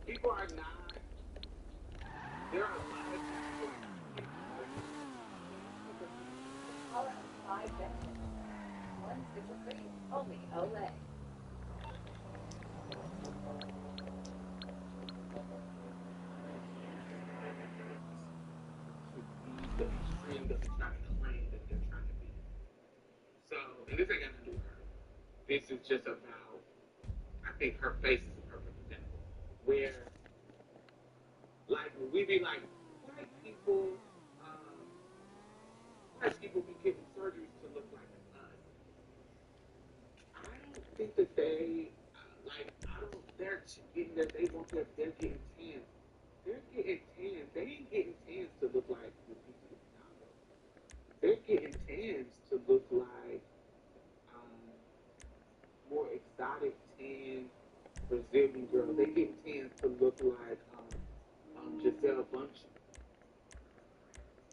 People are not. There are a lot of people. All right, 5 benefits. One super free, only Olay. The extreme that they're trying to claim that they're trying to be. So, and this ain't got nothing to do with her. This is just about, I think her face is a perfect example. Where, like, when we be like, white people, be getting surgeries to look like us. I don't think that they, they want that, they're getting tans. They're getting tans. They ain't getting tans to look like the people. They're getting tans to look like more exotic tan Brazilian girl. They get tans to look like Giselle Bundchen.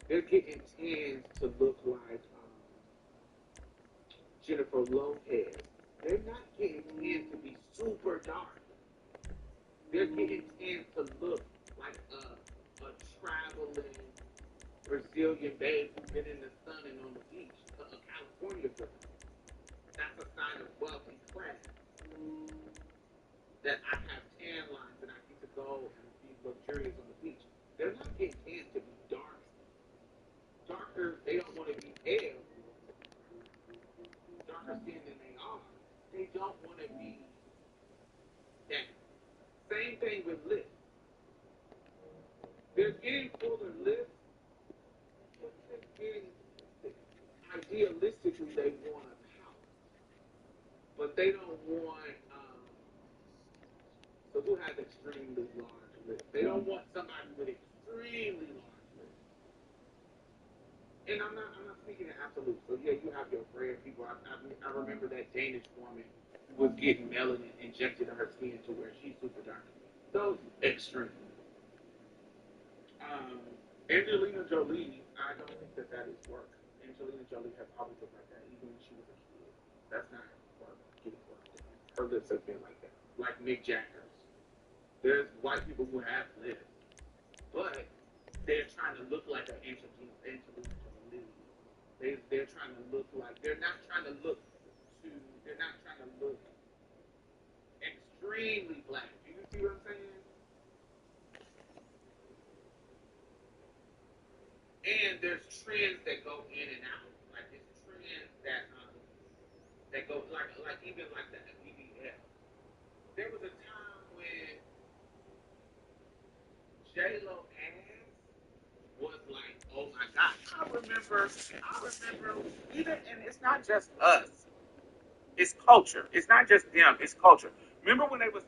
They're getting tans to look like Jennifer Lopez. They're not getting tans to be super dark. They're getting tans to look like a traveling Brazilian babe who's been in the sun and on the beach, a California girl. That's a sign of wealth and class. That I have tan lines and I get to go and be luxurious on the beach. They're not getting tans to be dark. Darker, they don't want to be pale. Darker skin than they are. They don't want to be that. Same thing with lips. They're getting fuller lips, but they're getting, idealistically, they want a pout. But they don't want, so who has extremely large lips? They don't want somebody with extremely large lips. And I'm not speaking in absolute. So yeah, you have your rare people. I remember that Danish woman who was getting melanin injected in her skin to where she's super dark. Those extreme. Angelina Jolie, I don't think that is work. Angelina Jolie has always looked like that, even when she was a kid. That's not work, getting work done. Her lips have been like that. Like Mick Jagger's. There's white people who have lips, but they're trying to look like an Angelina Jolie. They're trying to look like, they're not trying to look extremely black. Do you see what I'm saying? And there's trends that go in and out. Like there's trends that go like even like the BBL. There was a time when J Lo ass was like, oh my God. I remember even, and it's not just us. It's culture. It's not just them. It's culture. Remember when they was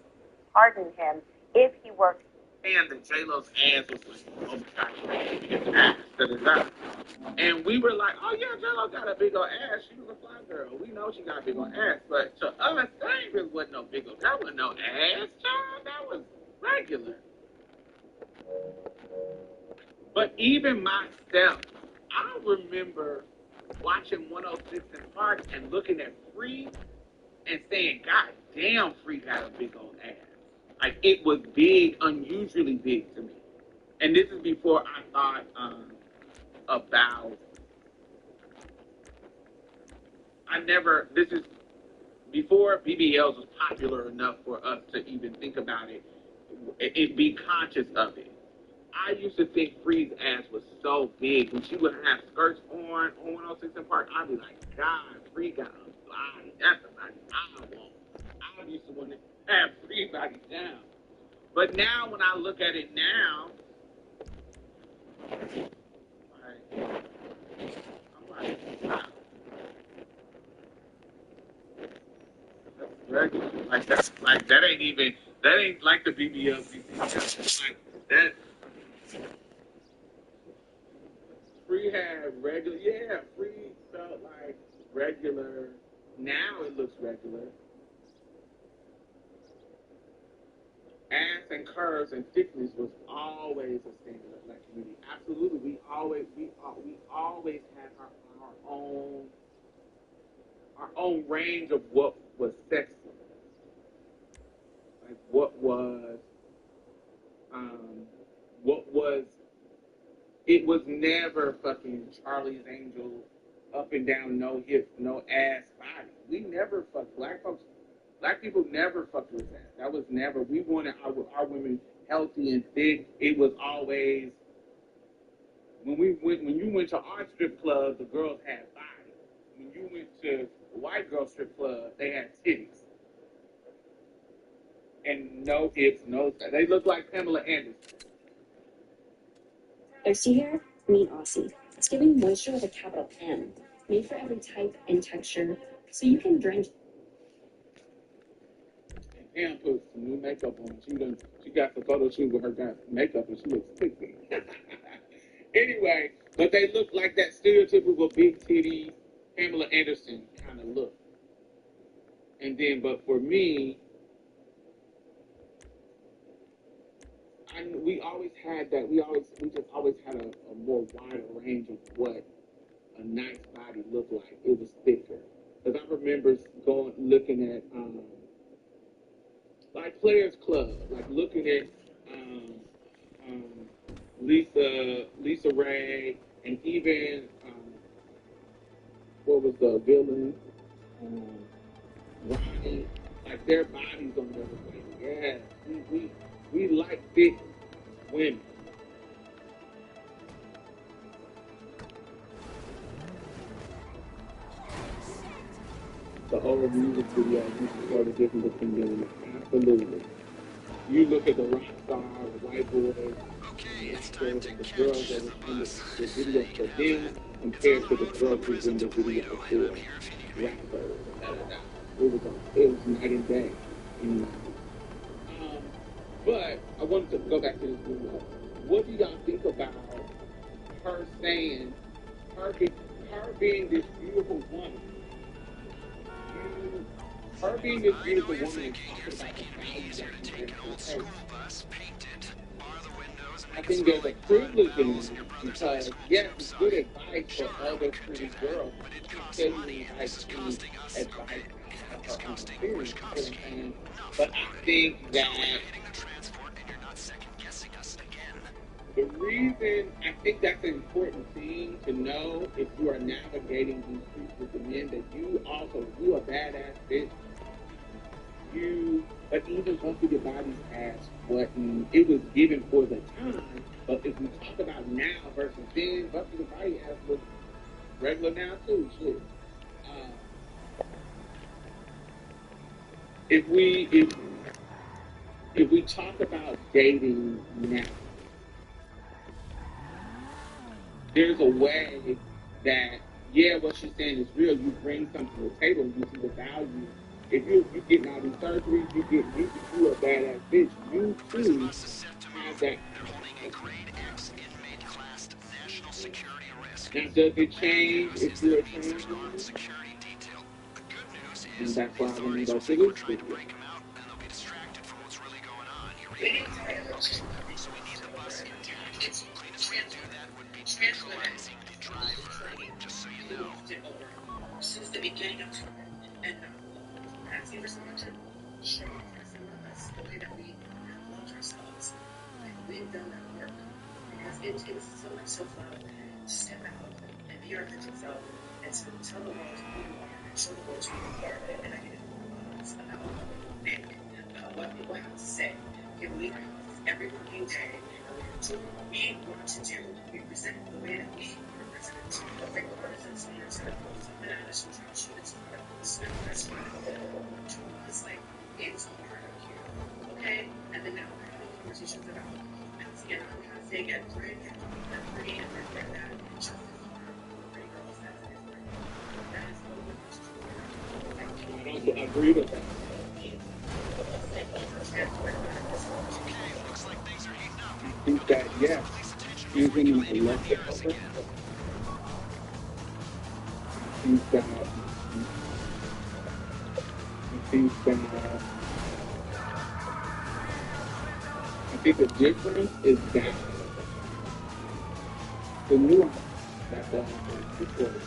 Pardon him if he works. saying that J Lo's ass was like, oh my God, ass. And we were like, oh yeah, J-Lo got a big old ass. She was a fly girl. We know she got a big old ass. But to us, that really wasn't no big old, that wasn't no ass, child. That was regular. But even myself, I remember watching 106 in Park and looking at Free and saying, God damn, Free got a big old ass. Like, it was big, unusually big to me. And this is before I thought about, this is before BBLs was popular enough for us to even think about it and be conscious of it. I used to think Free's ass was so big. When she would have skirts on 106 in Park, I'd be like, God, Free got a body. That's the body I want. I used to want to have Free body down. But now when I look at it now, I'm like, wow. Regular. That ain't like the BBL. Like that. Free had regular, Free felt like regular. Now it looks regular. ass and curves and thickness was always a standard of black community. Absolutely, we always had our own range of what was sexy, like what was. It was never fucking Charlie's Angel, up and down, no hips, no ass body. We never fucked black people never fucked with that. That was never, we wanted our women healthy and thick. It was always, when you went to our strip club, the girls had body. When you went to a white girl strip club, they had titties. And no hips, no, they look like Pamela Anderson. Thirsty hair? Meet Aussie. It's giving moisture with a capital M, made for every type and texture, so you can drench. And Pam put some new makeup on. She got the photo shoot with her makeup, and she looks sexy. Anyway, but they look like that stereotypical big titty Pamela Anderson kind of look. And then, but for me, we always had that. We just always had a more wider range of what a nice body looked like. It was thicker. Because I remember looking at like Players Club, like looking at Lisa Ray, and even what was the villain, Ronnie, like their bodies on there was like, yeah, we like thick women. The old music video, you can show the difference between them. Absolutely. You look at the rock star, the white boys, the girls that was in the video for them compared to the girls who was in the video for rappers. It was night and day. But I wanted to go back to this video. What do y'all think about her saying, her being this beautiful woman? Her being this beautiful woman and talking about the value that she brings to the table. I think there's a privilege in it because, yes, it's good advice for other pretty girls to tell you advice from her own experience. But I think that the reason I think that's an important thing to know if you are navigating these streets with the men, that you a badass bitch. But even Buffy the Body's ass wasn't, it was given for the time. But if we talk about now versus then, Buffy the Body ass looks regular now too. Shit. If we talk about dating now, there's a way that, yeah, what she's saying is real. You bring something to the table, you see the value. If you getting all these surgeries, you a badass bitch. You too have that. Now, does it change if you're a trans woman? And that's why I'm going to go to this video. Since the beginning of time, and asking for someone to show some of us the way that we have loved ourselves, like we've done that work, because it takes so much self-love to step out and be your authentic self, and to tell the world who you are, and show the world who you are, and I get about what people have to say. And we every working day, and we do what we want to do. We present the way that we represent. Like the artists and singers that it's like it's part of you, okay? And then now we're having conversations about skin on passing and pretty and pretty and that and just pretty girls. That is what I agree with that. I think that, yes, using my leftover. I think that See, the difference is that the nuance that the situation.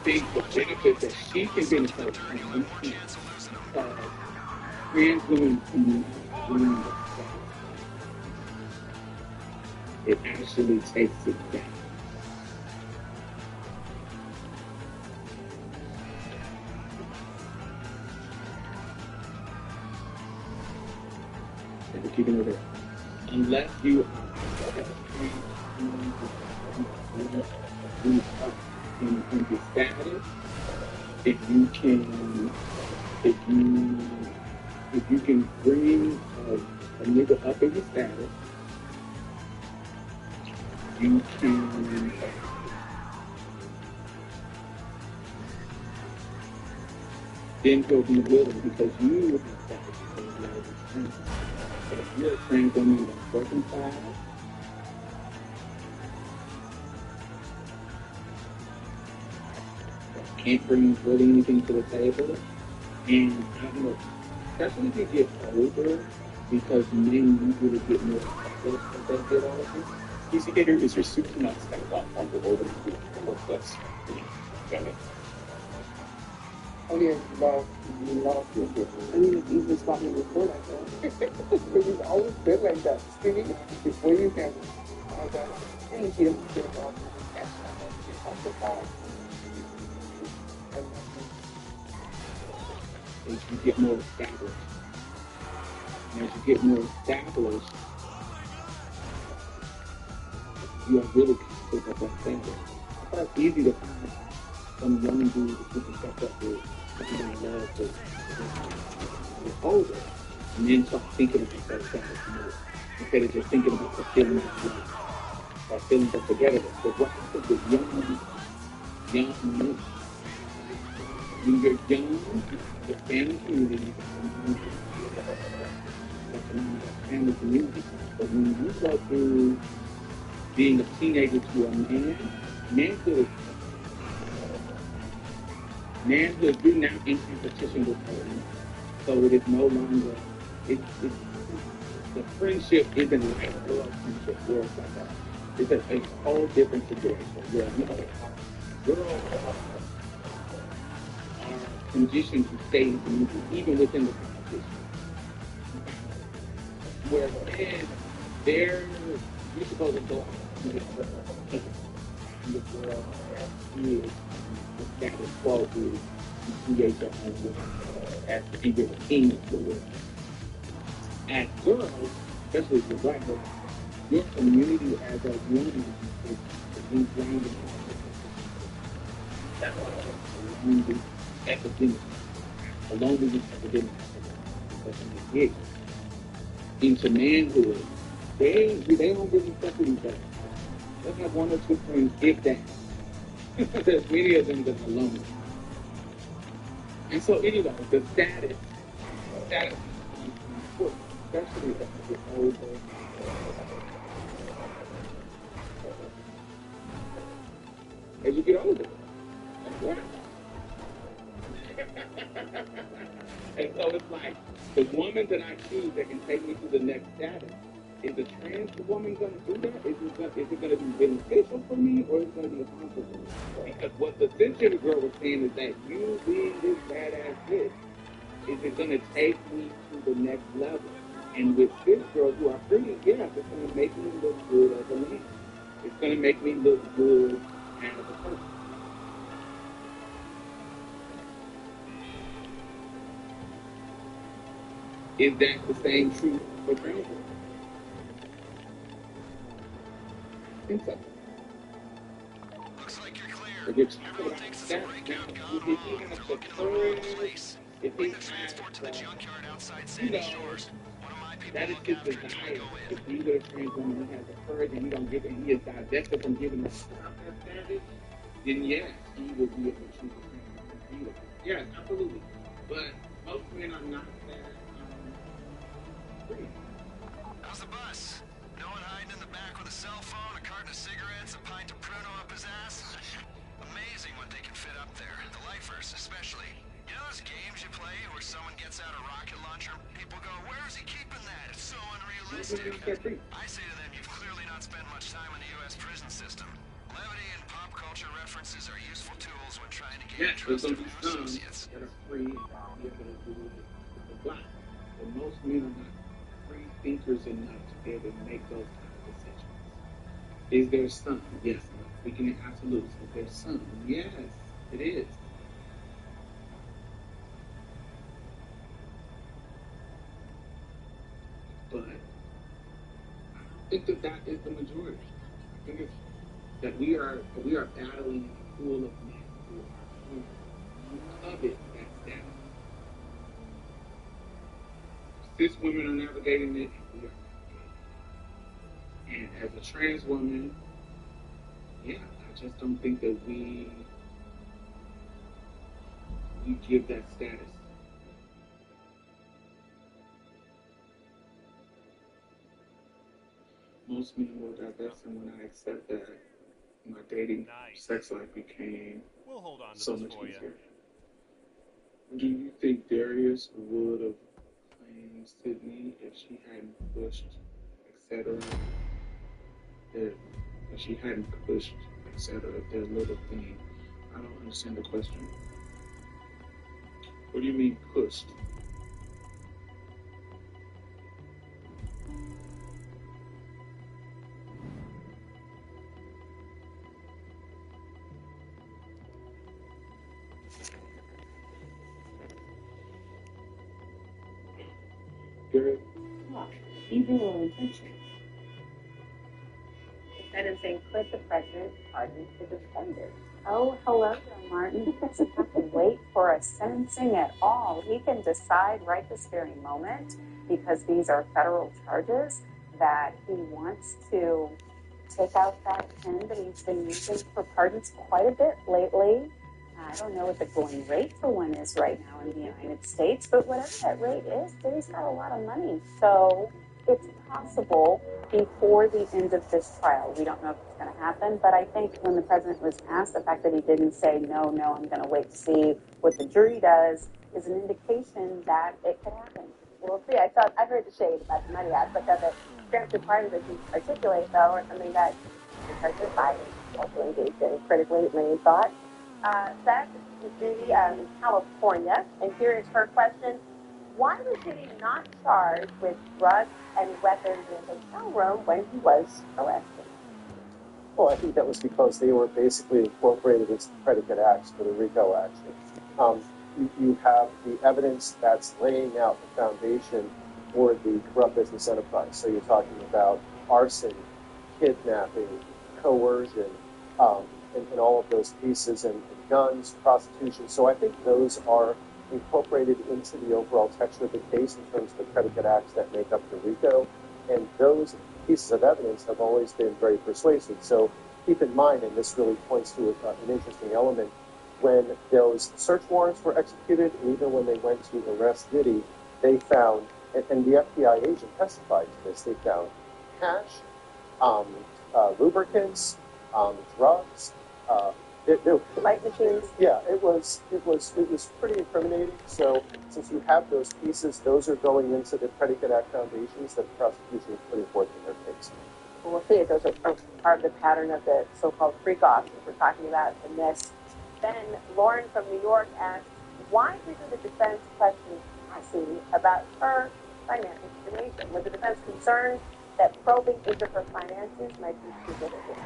See, the benefit that she can benefit from trans women who it actually takes it down. And keeping it there. Unless you are in the status, if you can bring a nigga up in his status, you can then he'll be willing because you have status because you're a trans. But if you're a trans woman that's circumcised, can't bring really anything to the table, and I don't know, especially if you get older, because men usually get more access as they get older. Easy hitter is your soup to nuts that got on the older group and work less. Got it. Oh yeah, you lost your shit. I mean, it's easy to stop me before like that. Because you've always been like that. Skinny, before you can, okay. And you see them get off. That's the problem. As you get more established. And as you get more established, you are really pick up that standard. I thought it's easy to find some young dude that you can step up with, that you don't love to get older, and then start thinking about that status more, instead of just thinking about the feeling of life, or feelings of togetherness. Because what happens with young men, when you're young, the family community, family community, but when you go through being a teenager to a man, manhood, you're now in competition with her. So it is no longer, the friendship isn't like a girl friendship or like that. It's a whole different situation where, girls are conditioned to stay in community, even within the competition. Where you're supposed to go out and get the world is the status quo is you create your own world as to be the king of the world. As girls, especially if you're black girls, your community as a woman is ingrained in that's why lonely epidemic. A loneliness epidemic. Because when you get into manhood, they don't really fuck with each other. They'll have one or two friends, if that. There's many of them that are lonely. And so anyway, the status is important, especially as you get older. As you get older. That's right. And so it's like, the woman that I choose that can take me to the next status, is a trans woman going to do that? Is it going to be beneficial for me, or is it going to be harmful for me? Because what the cisgender girl was saying is that you being this badass bitch, is it going to take me to the next level? And with cis girls who are pretty, yes, it's going to make me look good as a man. It's going to make me look good as a person. Is that the same truth for trans women? I think so. Looks like you're clear. If you're talking about that, now, if he has the courage, if he has the, that is his desire. If he's a trans woman, he has the courage and he don't give it, he is divested from giving us that status, then yes, he will be able to choose a trans woman. Yes, absolutely. But most men are not that free. How's the bus? No one hiding in the back with a cell phone, a carton of cigarettes, a pint of Pruno up his ass? Amazing what they can fit up there. The lifers, especially. You know those games you play where someone gets out a rocket launcher, people go, where is he keeping women out there free. I say to them, you've clearly not spent much time in the U.S. prison system. Levity and pop culture references are useful tools when trying to gain Yes, there's trust going of to be new some associates. that are free and be able to do it with a lot. But most men are not free thinkers enough to be able to make those kind of decisions. Is there some? Yes, I'm not speaking in absolutes. Is there some? Yes, it is. But I think that is the majority. I think it's that we are battling a pool of men who covet that status. Cis women are navigating it, and we are navigating it. And as a trans woman, yeah, I just don't think that we give that status. Most men will divest, and when I accept that, my dating sex life became so much easier. Do you think Darius would have claimed Sydney if she hadn't pushed, etc.? If she hadn't pushed, etc., their little thing? I don't understand the question. What do you mean pushed? Good. Evil intention. Instead of saying, could the president pardon the defendant? Oh, hello, John Martin. He doesn't have to wait for a sentencing at all. He can decide right this very moment, because these are federal charges, that he wants to take out that pen that he's been using for pardons quite a bit lately. I don't know what the going rate for one is right now in the United States, but whatever that rate is, he's got a lot of money. So it's possible before the end of this trial. We don't know if it's going to happen, but I think when the president was asked, the fact that he didn't say, no, I'm going to wait to see what the jury does, is an indication that it could happen. We'll see. I heard the shade about the money aspect of it. Transfer parties that you articulate, though, are something that President Biden also engaged in critically many thought. Seth is Judy in California, and here is her question. Why was Judy not charged with drugs and weapons in the hotel room when he was arrested? Well, I think that was because they were basically incorporated as predicate acts for the RICO action. You have the evidence that's laying out the foundation for the corrupt business enterprise. So you're talking about arson, kidnapping, coercion, and all of those pieces, and guns, prostitution. So I think those are incorporated into the overall texture of the case in terms of the predicate acts that make up the RICO. And those pieces of evidence have always been very persuasive. So keep in mind, and this really points to an interesting element, when those search warrants were executed, and even when they went to arrest Diddy, they found, and the FBI agent testified to this, they found cash, lubricants, drugs, light machines. Yeah, it was pretty incriminating. So since you have those pieces, those are going into the predicate act foundations that the prosecution is putting forth in their case. Well, we'll see if those are part of the pattern of the so-called freak-offs that we're talking about in this. Then Lauren from New York asks, why didn't the defense question Cassie about her financial situation? Was the defense concerned that probing into her finances might be too difficult?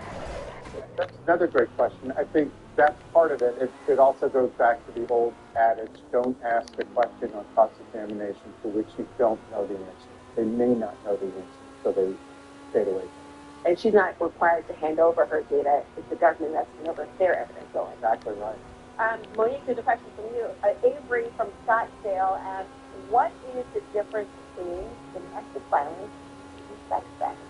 That's another great question. I think that's part of it. It also goes back to the old adage, don't ask a question on cross-examination for which you don't know the answer. They may not know the answer, so they stayed away. And she's not required to hand over her data. It's the government that's handing over their evidence. Exactly right. Monique, there's a question from you. Avery from Scottsdale asks, what is the difference between domestic violence and sex trafficking?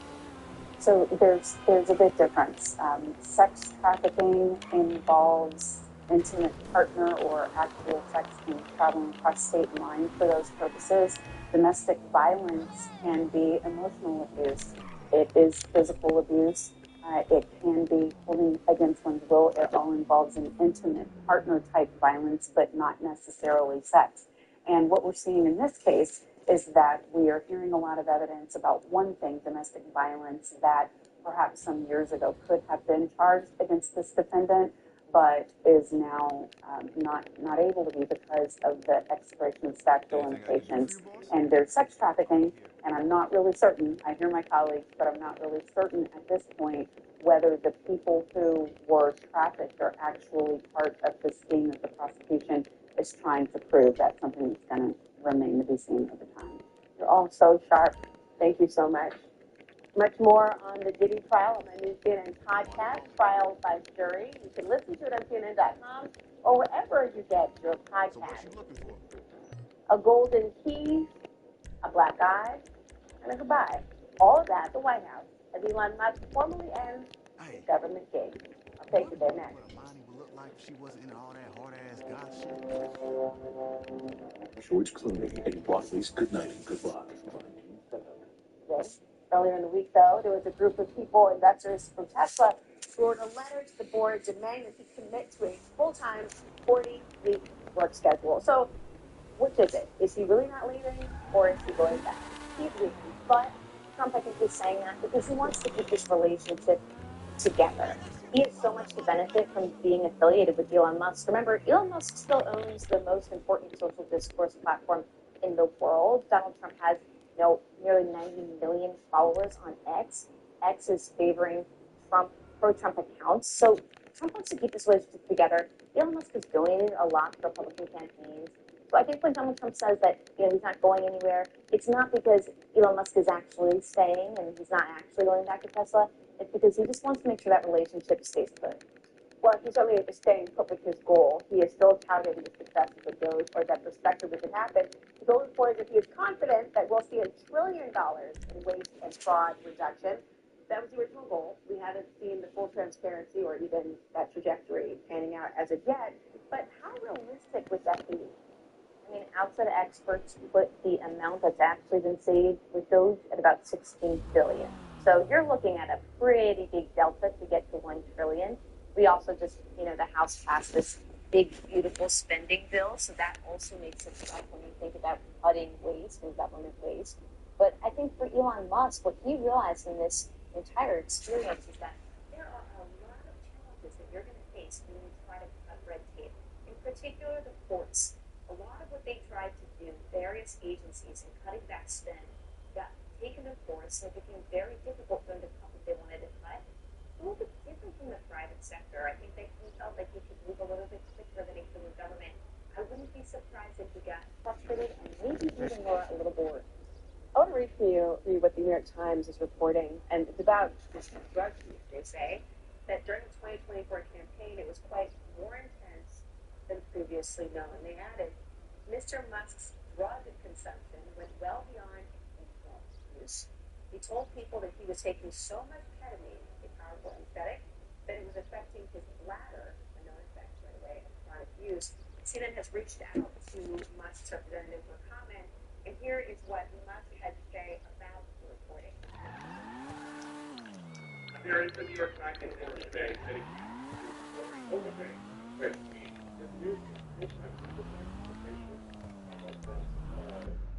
So there's a big difference. Sex trafficking involves intimate partner or actual sex and traveling across state lines for those purposes. Domestic violence can be emotional abuse. It is physical abuse. It can be holding against one's will. It all involves an intimate partner type violence, but not necessarily sex. And what we're seeing in this case is that we are hearing a lot of evidence about one thing, domestic violence, that perhaps some years ago could have been charged against this defendant, but is now not able to be because of the expiration of statute of limitations. And there's sex trafficking, and I'm not really certain, I hear my colleagues, but I'm not really certain at this point whether the people who were trafficked are actually part of the scheme that the prosecution is trying to prove. That's something that's going to remain to be seen over time. You're all so sharp. Thank you so much. Much more on the Diddy trial on my new CNN podcast, Trial by Jury. You can listen to it on CNN.com or wherever you get your podcast. A golden key, a black eye, and a goodbye. All of that at the White House as Elon Musk formally ends his government gig. I'll take you there next. She wasn't in all that hard ass gossip. George Clooney in Watley's Goodnight and Goodbye. Earlier in the week, though, there was a group of people, investors from Tesla, who wrote a letter to the board demanding that he commit to a full-time 40-week work schedule. So, which is it? Is he really not leaving, or is he going back? He's leaving, but Trump, I think, is saying that because he wants to keep this relationship together. He has so much to benefit from being affiliated with Elon Musk. Remember, Elon Musk still owns the most important social discourse platform in the world. Donald Trump has, nearly 90 million followers on X. X is favoring pro-Trump accounts. So Trump wants to keep this relationship together. Elon Musk has donated a lot to Republican campaigns. So I think when Donald Trump says that he's not going anywhere, it's not because Elon Musk is actually staying and he's not actually going back to Tesla. It's because he just wants to make sure that relationship stays put. Well, he certainly is staying put with his goal. He is still touting the successes of those, or that perspective that can happen. The goal report is that he is confident that we'll see $1 trillion in waste and fraud reduction. That was the original goal. We haven't seen the full transparency or even that trajectory panning out as of yet. But how realistic would that be? I mean, outside experts put the amount that's actually been saved with those at about $16 billion. So you're looking at a pretty big delta to get to $1 trillion. We also just, the House passed this big, beautiful spending bill, so that also makes it tough when you think about cutting waste and government waste. But I think for Elon Musk, what he realized in this entire experience is that there are a lot of challenges that you're going to face when you try to cut red tape, in particular the courts. A lot of what they tried to do, various agencies, in cutting back spend, got taken to courts, and it became very difficult for them to cut what they wanted to cut. A little bit different from the private sector. I think he felt like he could move a little bit quicker than he could in government. I wouldn't be surprised if he got frustrated and maybe even more a little bored. I want to read what the New York Times is reporting, and it's about this drug use. They say that during the 2024 campaign, it was quite more intense than previously known. They added, Mr. Musk's drug consumption went well beyond impulse use. He told people that he was taking so much ketamine, a powerful anesthetic, that it was affecting his bladder, a known effect, by the way, of chronic use. CNN has reached out to Musk's representative for comment, and here is what Musk had to say about the reporting. There is a New York Times report today that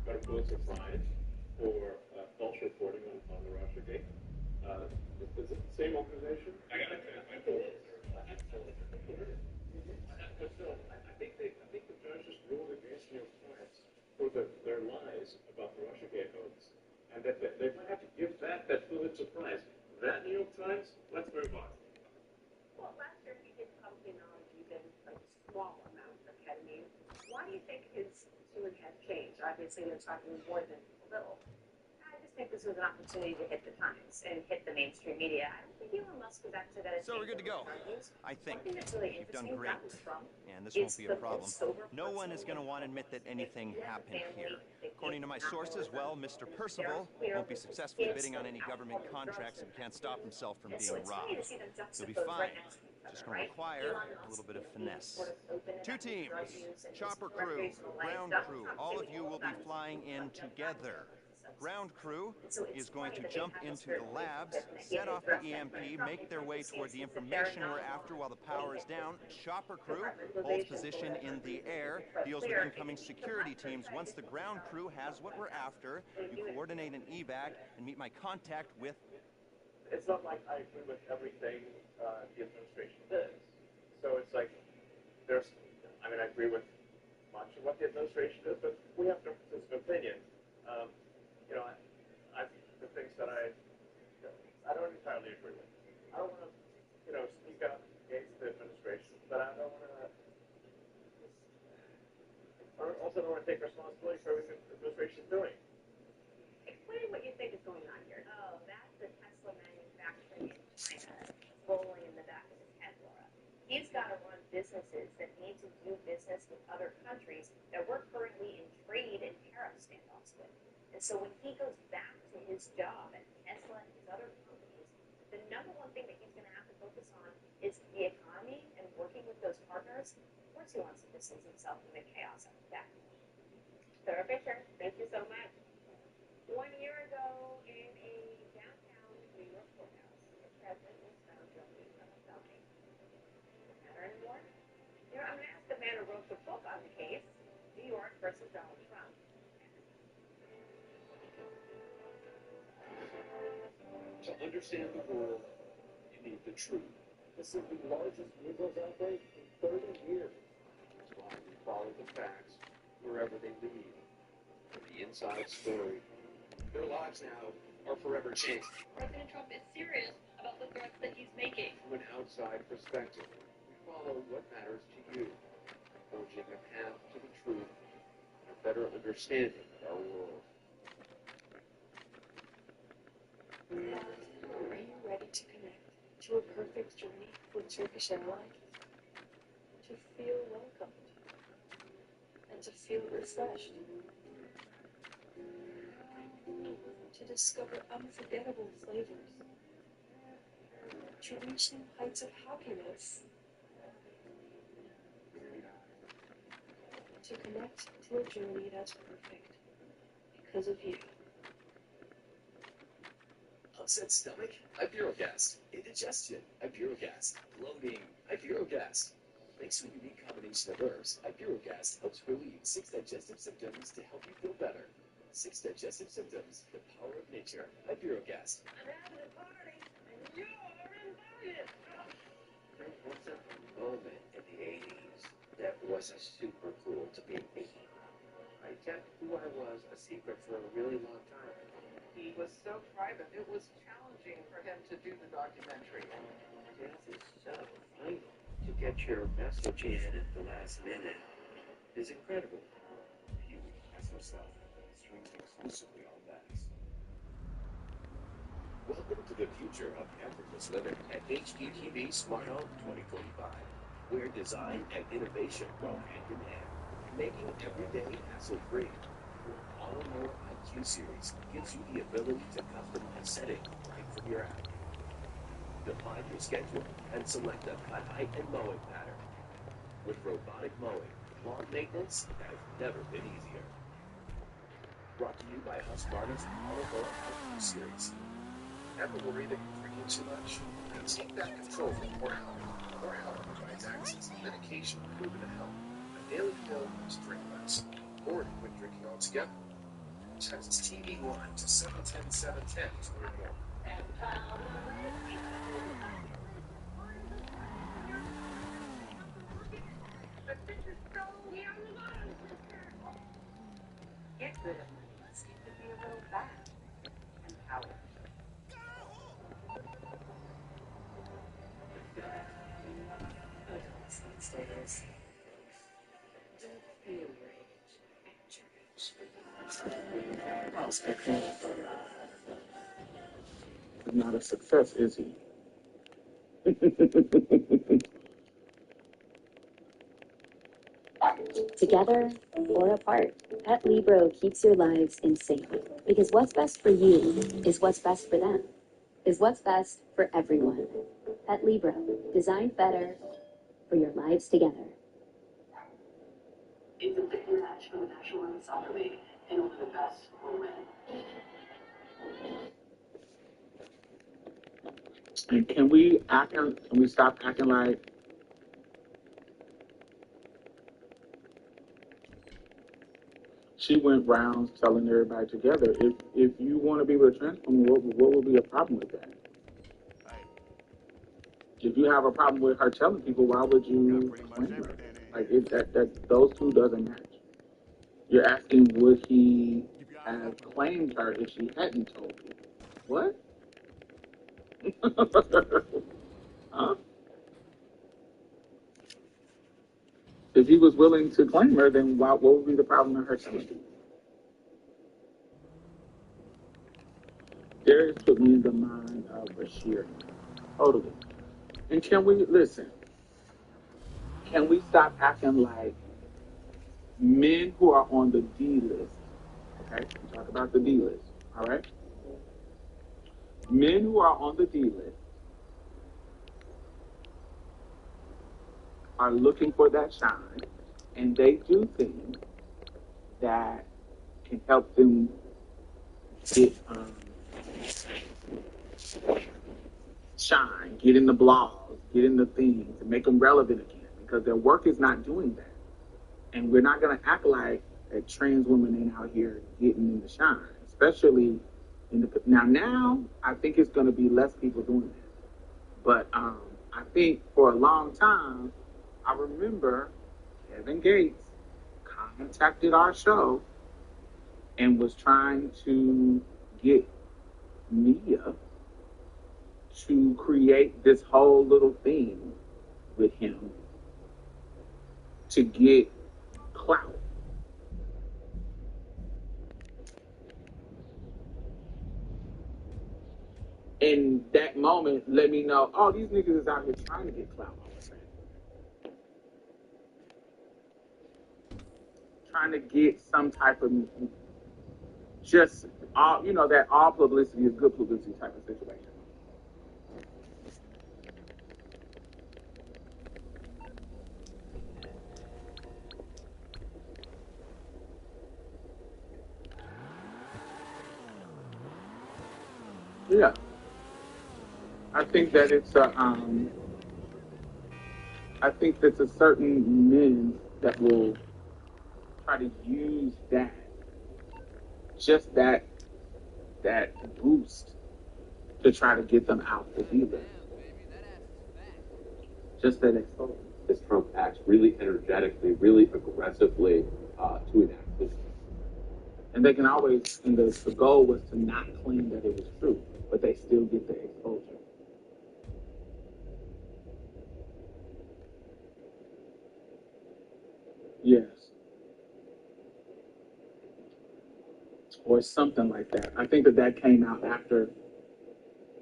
got a Pulitzer Prize for false reporting on the Russiagate. Is it the same organization? I got it. I think it is. But still, I think the judge just ruled against New York Times for their lies about the Russiagate hoax, and that they might have to give that Pulitzer Prize. That New York Times. Let's move on. Well, last year he did publicly acknowledge even a small amount of ketamine. Why do you think his tune has changed? Obviously, they're talking more than a little. I just think this was an opportunity to hit the Times and hit the mainstream media. I don't think Elon Musk was actually that. So we're good to go. I think really you've done great, and this won't be a problem. No one is going to want to admit that anything happened here. According to my sources, Mr. Percival won't be successfully bidding on any government contracts if he can't stop himself from being robbed. He'll be fine. Just going to require a little bit of finesse. 2 teams, chopper crew, ground crew, all of you will be flying in together. ground crew is going to jump into the labs, set off the EMP, make their way toward the information we're after while the power is down. Chopper crew holds position in the air, deals with incoming security teams. Once the ground crew has what we're after, you coordinate an evac and meet my contact with... It's not like I agree with everything the administration does. So it's like, I agree with much of what the administration does, but we have differences of opinion. The things that I don't entirely agree with. I don't want to, speak out against the administration, but I don't want to. I also don't want to take responsibility for everything the administration is doing. Explain what you think is going on here. Oh, that's the Tesla manufacturing in China rolling in the back of his head, Laura. He's got to run businesses that need to do business with other countries that we're currently in trade and tariff standoffs with. And so when he goes back to his job at Tesla and his other companies, the number one thing that he's going to have to focus on is the economy and working with those partners. Of course he wants to distance himself from the chaos of that. Sarah Fisher, thank you so much. 1 year ago, in a downtown New York courthouse, the president was found guilty of a felony. Doesn't matter anymore. I'm going to ask the man who wrote the book on the case, New York versus Donald Trump. To understand the world, you need the truth. This is the largest measles outbreak in 30 years. That's why we follow the facts wherever they lead. The inside story. Their lives now are forever changed. President Trump is serious about the threats that he's making. From an outside perspective, we follow what matters to you, forging a path to the truth and a better understanding of our world. Are you ready to connect to a perfect journey with Turkish Airlines? To feel welcomed and to feel refreshed. To discover unforgettable flavors. To reach new heights of happiness. To connect to a journey that's perfect because of you. Upset stomach? Iburogas. Indigestion? Iburogas. Bloating? Iburogas. Thanks to a unique combination of herbs, Iburogas helps relieve 6 digestive symptoms to help you feel better. 6 digestive symptoms, the power of nature. Iburogas. I'm having a party, and you're invited. There was a moment in the 80s that was super cool to be me. I kept who I was a secret for a really long time. He was so private, it was challenging for him to do the documentary. Death is so final. To get your message in at the last minute is incredible. You as yourself streams exclusively on Max. Welcome to the future of effortless living at HDTV Smart Home 2045, where design and innovation go hand in hand, making everyday hassle-free. All-in-one IQ series gives you the ability to customize settings right from your app. Define your schedule and select a cut height and mowing pattern. With robotic mowing, lawn maintenance has never been easier. Brought to you by Husqvarna's All-in-One IQ series. Ever worry that you're drinking too much? Take back control from more help provides access to medication proven to help. A daily pill is drink less, or to quit drinking altogether. Text TV1 to 710-710 to learn more. Get rid of money. Let's keep it be a little bad and power. Stairs. Don't feel rage. Not a success, is he? Together or apart, Pet Libro keeps your lives in sync. Because what's best for you is what's best for them, is what's best for everyone. Pet Libro, designed better for your lives together. It's a big match for the National Women's Soccer League, and only the best will win. And can we stop acting like she went rounds telling everybody together? If you want to be with a trans woman, what would be a problem with that? If you have a problem with her telling people, why would you claim her? Like that those two doesn't match. You're asking would he have claimed her if she hadn't told you? What? Huh? If he was willing to claim her, then what would be the problem in her telling you? Darius put me in the mind of Bashir. Totally. And can we listen? Can we stop acting like men who are on the D list? Okay, we talk about the D list. All right. Men who are on the D list are looking for that shine, and they do things that can help them get shine, get in the blogs, get in the things, and make them relevant again. Because their work is not doing that, and we're not going to act like that trans women ain't out here getting in the shine, especially in the now. I think it's going to be less people doing that, but I think for a long time, I remember Kevin Gates contacted our show and was trying to get Mia to create this whole little thing with him to get clout. And that moment let me know, oh, these niggas is out here trying to get clout all the time. Trying to get some type of just all, that all publicity is good publicity type of situation. Yeah. I think that it's I think there's a certain men that will try to use that, just that boost to try to get them out the dealer. Just that exposure. As Trump acts really energetically, really aggressively to enact this. And they can always, and the goal was to not claim that it was true, but they still get the exposure. Yes. Or something like that. I think that came out after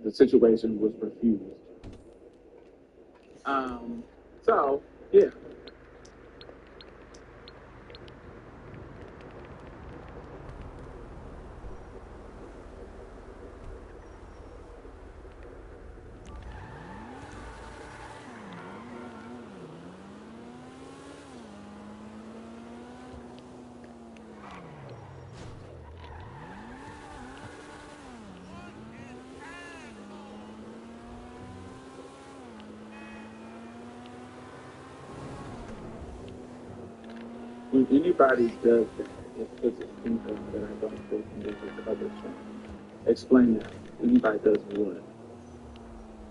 the situation was refused. So, yeah. When anybody does that, it puts a stink on that I don't feel can be recovered from. Explain that. Anybody does what?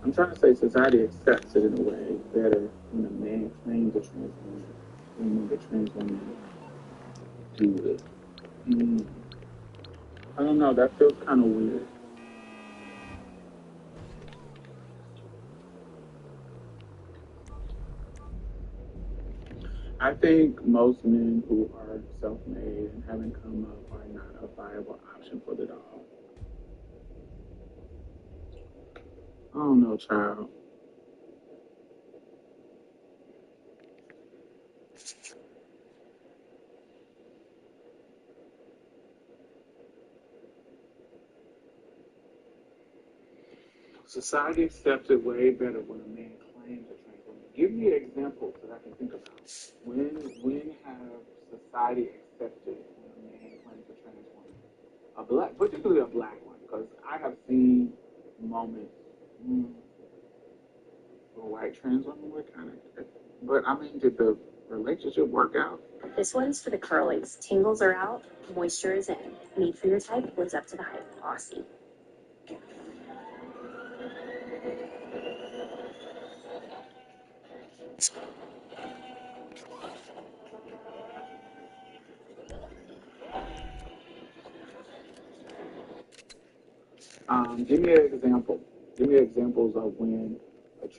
I'm trying to say society accepts it in a way better when a man claims a trans woman than when the trans woman do it. I don't know, that feels kind of weird. I think most men who are self-made and haven't come up are not a viable option for the dog. I don't know, child. Society accepts it way better when a man claims a trans woman. Give me examples that I can think about. When have society accepted when a man claims a trans woman? Particularly a black one. because I have seen moments where white trans women were kind of, but I mean, did the relationship work out? This one's for the curlies. Tingles are out, moisture is in. Made for your type, lives up to the hype. Aussie. Give me an example. Give me examples of when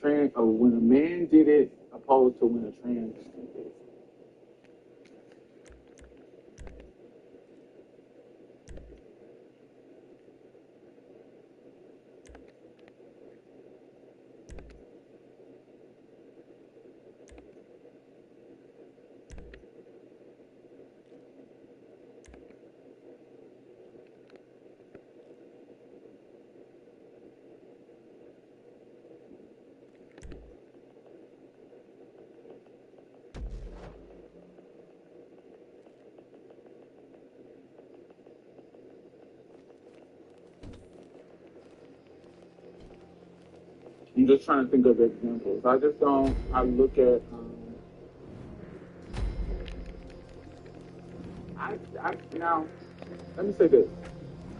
when a man did it opposed to when a trans woman did it. I'm just trying to think of examples. I just don't. I look at. Now, let me say this.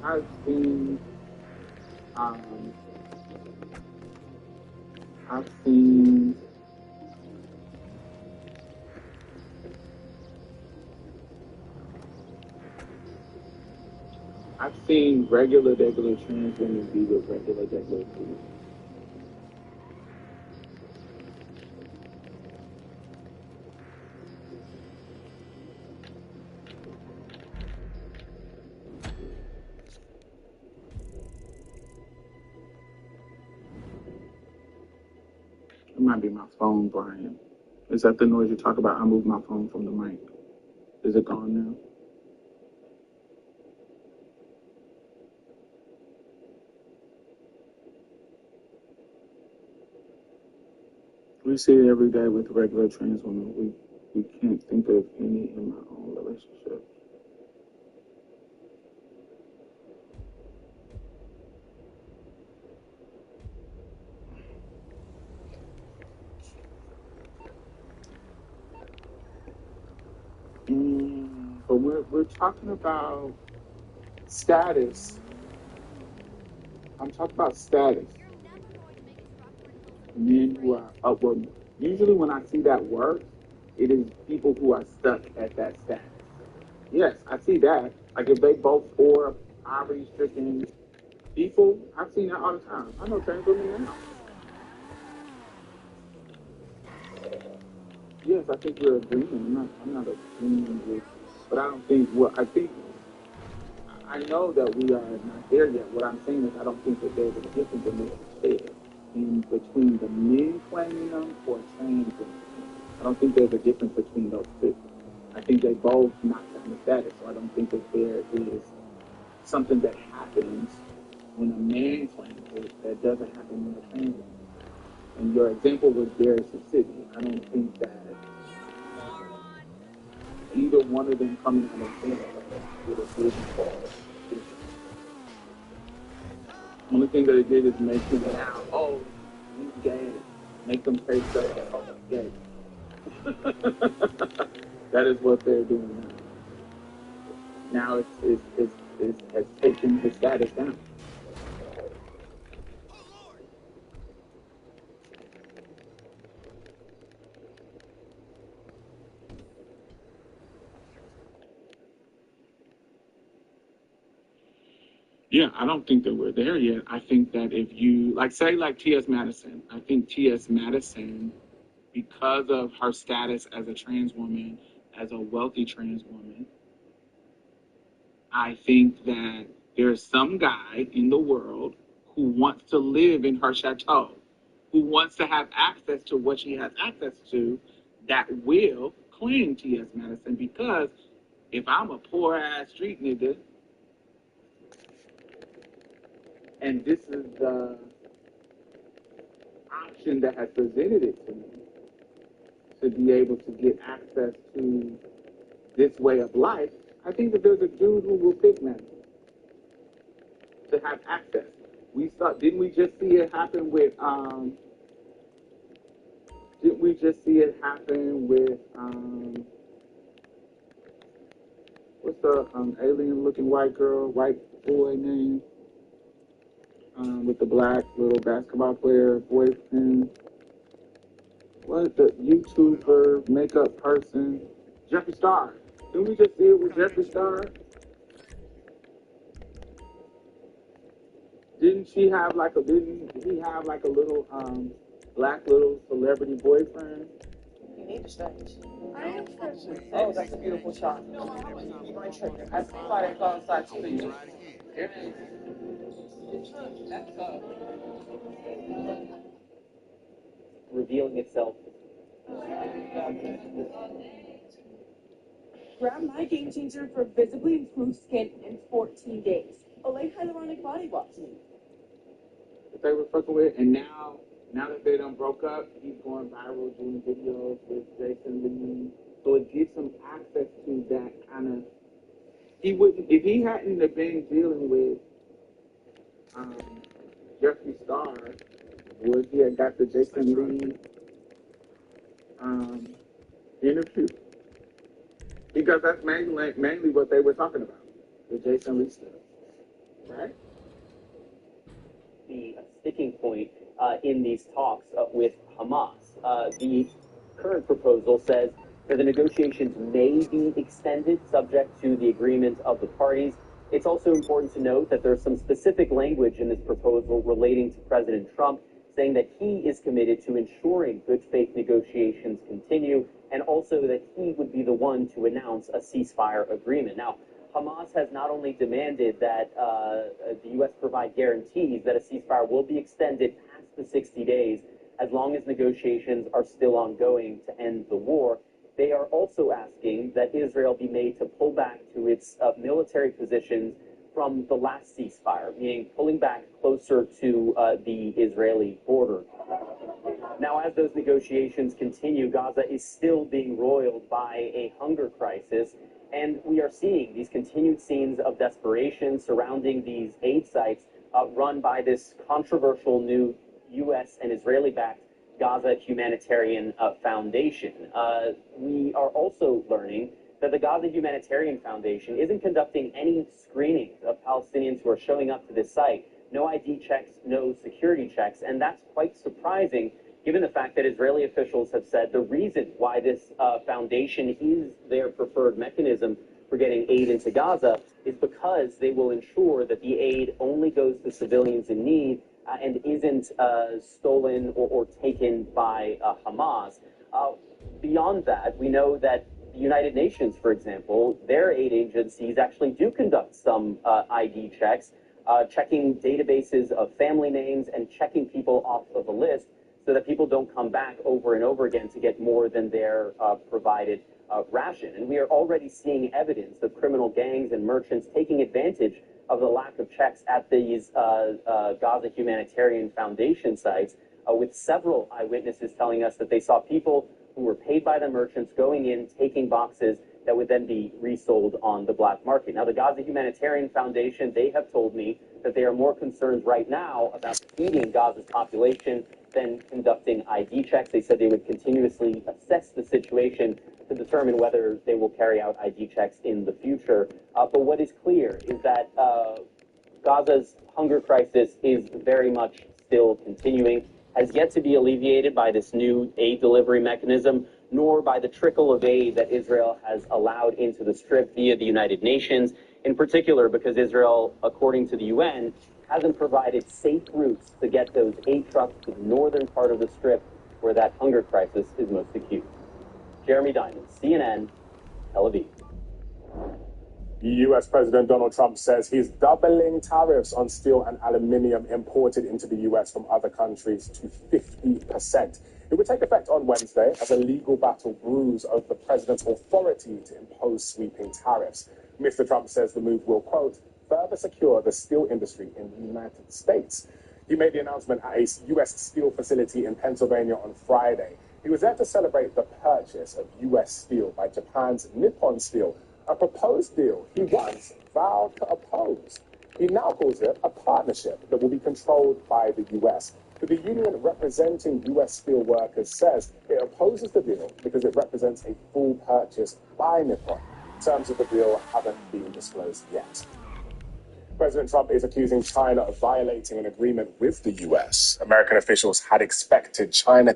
I've seen. I've seen. I've seen regular trans women be with regular people. It might be my phone, Brian. Is that the noise you talk about? I moved my phone from the mic. Is it gone now? We see it every day with regular trans women. We can't think of any in my own relationship. But we're talking about status. I'm talking about status. Men who are upward. Usually when I see that word, it is people who are stuck at that status. Yes, I see that. Like if they both or poverty-stricken people, I've seen that all the time. I know trans women now. Yes, I think we're agreeing. I'm not agreeing with, but I don't think. Well, I know that we are not there yet. What I'm saying is I don't think that there's a difference in what you said in between the men claiming them or trans women. I don't think there's a difference between those two. I think they both knock down the status. So I don't think that there is something that happens when a man claims it that doesn't happen when a trans woman. And your example was very specific. I don't think that either one of them coming out and saying it would have been only thing that it did is make him now, oh, you gay. Make them say stuff like, oh, gay. That is what they're doing now. Now it has taken his status down. Yeah, I don't think that we're there yet. I think that if you, like, say, like T.S. Madison, I think T.S. Madison, because of her status as a trans woman, as a wealthy trans woman, I think that there's some guy in the world who wants to live in her chateau, who wants to have access to what she has access to, that will claim T.S. Madison, because if I'm a poor-ass street nigga, and this is the option that has presented it to me, to be able to get access to this way of life, I think that there's a dude who will pick Madison. to have access. Didn't we just see it happen with what's the alien looking white boy name? With the black little basketball player boyfriend. What the YouTuber makeup person? Jeffree Star. Didn't we just see it with Jeffree Star? Didn't he have like a little black little celebrity boyfriend? You need to stage. Oh, that's a beautiful shot. Right trigger. I see why they call side speed. Revealing itself. Grab my game changer for visibly improved skin in 14 days. Olay Hyaluronic Body Wash. That they were fucking with, and now that they done broke up, he's going viral doing videos with Jason Lee. So it gives him access to that kind of. He wouldn't if he hadn't have been dealing with Jeffree Star. Would he have got the Jason Lee interview? Because that's mainly what they were talking about, the Jason Lee stuff, right? The sticking point in these talks with Hamas. The current proposal says that the negotiations may be extended subject to the agreement of the parties. It's also important to note that there's some specific language in this proposal relating to President Trump, saying that he is committed to ensuring good faith negotiations continue, and also that he would be the one to announce a ceasefire agreement. Now, Hamas has not only demanded that the U.S. provide guarantees that a ceasefire will be extended past the 60 days as long as negotiations are still ongoing to end the war. They are also asking that Israel be made to pull back to its military positions from the last ceasefire, meaning pulling back closer to the Israeli border. Now, as those negotiations continue, Gaza is still being roiled by a hunger crisis, and we are seeing these continued scenes of desperation surrounding these aid sites run by this controversial new U.S. and Israeli-backed Gaza Humanitarian Foundation. We are also learning that the Gaza Humanitarian Foundation isn't conducting any screenings of Palestinians who are showing up to this site. No ID checks, no security checks, and that's quite surprising given the fact that Israeli officials have said the reason why this foundation is their preferred mechanism for getting aid into Gaza is because they will ensure that the aid only goes to civilians in need and isn't stolen or taken by Hamas. Beyond that, we know that the United Nations, for example, their aid agencies actually do conduct some ID checks, checking databases of family names and checking people off of a list so that people don't come back over and over again to get more than their provided ration. And we are already seeing evidence of criminal gangs and merchants taking advantage of the lack of checks at these Gaza Humanitarian Foundation sites, with several eyewitnesses telling us that they saw people who were paid by the merchants going in, taking boxes that would then be resold on the black market. Now, the Gaza Humanitarian Foundation, they have told me that they are more concerned right now about feeding Gaza's population than conducting ID checks. They said they would continuously assess the situation to determine whether they will carry out ID checks in the future. But what is clear is that Gaza's hunger crisis is very much still continuing, has yet to be alleviated by this new aid delivery mechanism, nor by the trickle of aid that Israel has allowed into the Strip via the United Nations, in particular because Israel, according to the UN, hasn't provided safe routes to get those aid trucks to the northern part of the Strip where that hunger crisis is most acute. Jeremy Diamond, CNN, Tel Aviv. U.S. President Donald Trump says he's doubling tariffs on steel and aluminium imported into the U.S. from other countries to 50%. It would take effect on Wednesday as a legal battle brews over the president's authority to impose sweeping tariffs. Mr. Trump says the move will, quote, further secure the steel industry in the United States. He made the announcement at a U.S. steel facility in Pennsylvania on Friday. He was there to celebrate the purchase of U.S. steel by Japan's Nippon Steel, a proposed deal he once vowed to oppose. He now calls it a partnership that will be controlled by the US. But the union representing US steel workers says it opposes the deal because it represents a full purchase by Nippon. Terms of the deal haven't been disclosed yet. President Trump is accusing China of violating an agreement with the US. American officials had expected China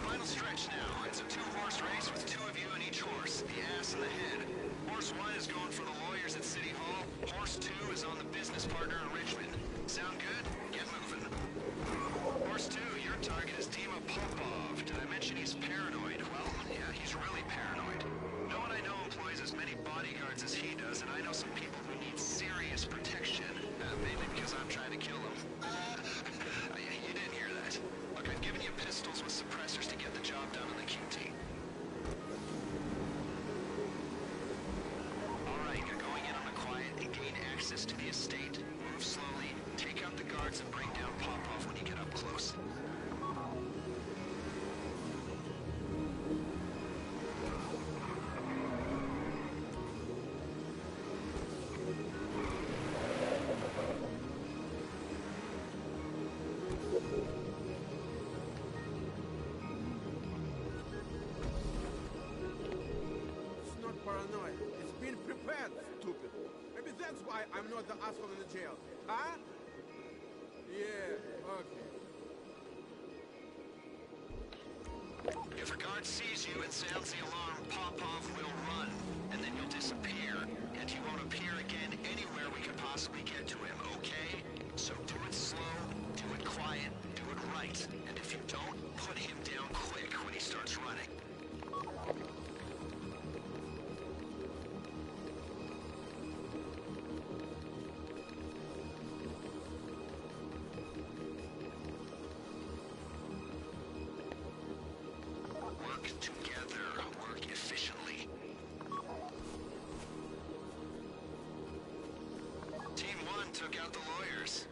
Final stretch now. It's a two-horse race with two of you in each horse, the ass and the head. Horse 1 is going for the lawyers at City Hall. Horse 2 is on the business partner in Richmond. Sound good? Get moving. Horse 2, your target is Dima Popov. Did I mention he's paranoid? Well, yeah, he's really paranoid. No one I know employs as many bodyguards as he does, and I know some people who need serious protection. Mainly because I'm trying to kill them. You didn't hear that. Look, I've given you pistols with suppressors to get the job done on the QT. Alright, you're going in on the quiet and gain access to the estate. Move slowly, take out the guards and bring down Popov when you get up close. It's not paranoid. It's being prepared, stupid. Maybe that's why I'm not the asshole in the jail. Huh? Yeah, okay. If a guard sees you and sounds the alarm, Popov will run, and then you'll disappear, and he won't appear again anywhere we could possibly get to him, okay? So do it slow, do it quiet, do it right, and if you don't, put him down quick when he starts running. work out the lawyers.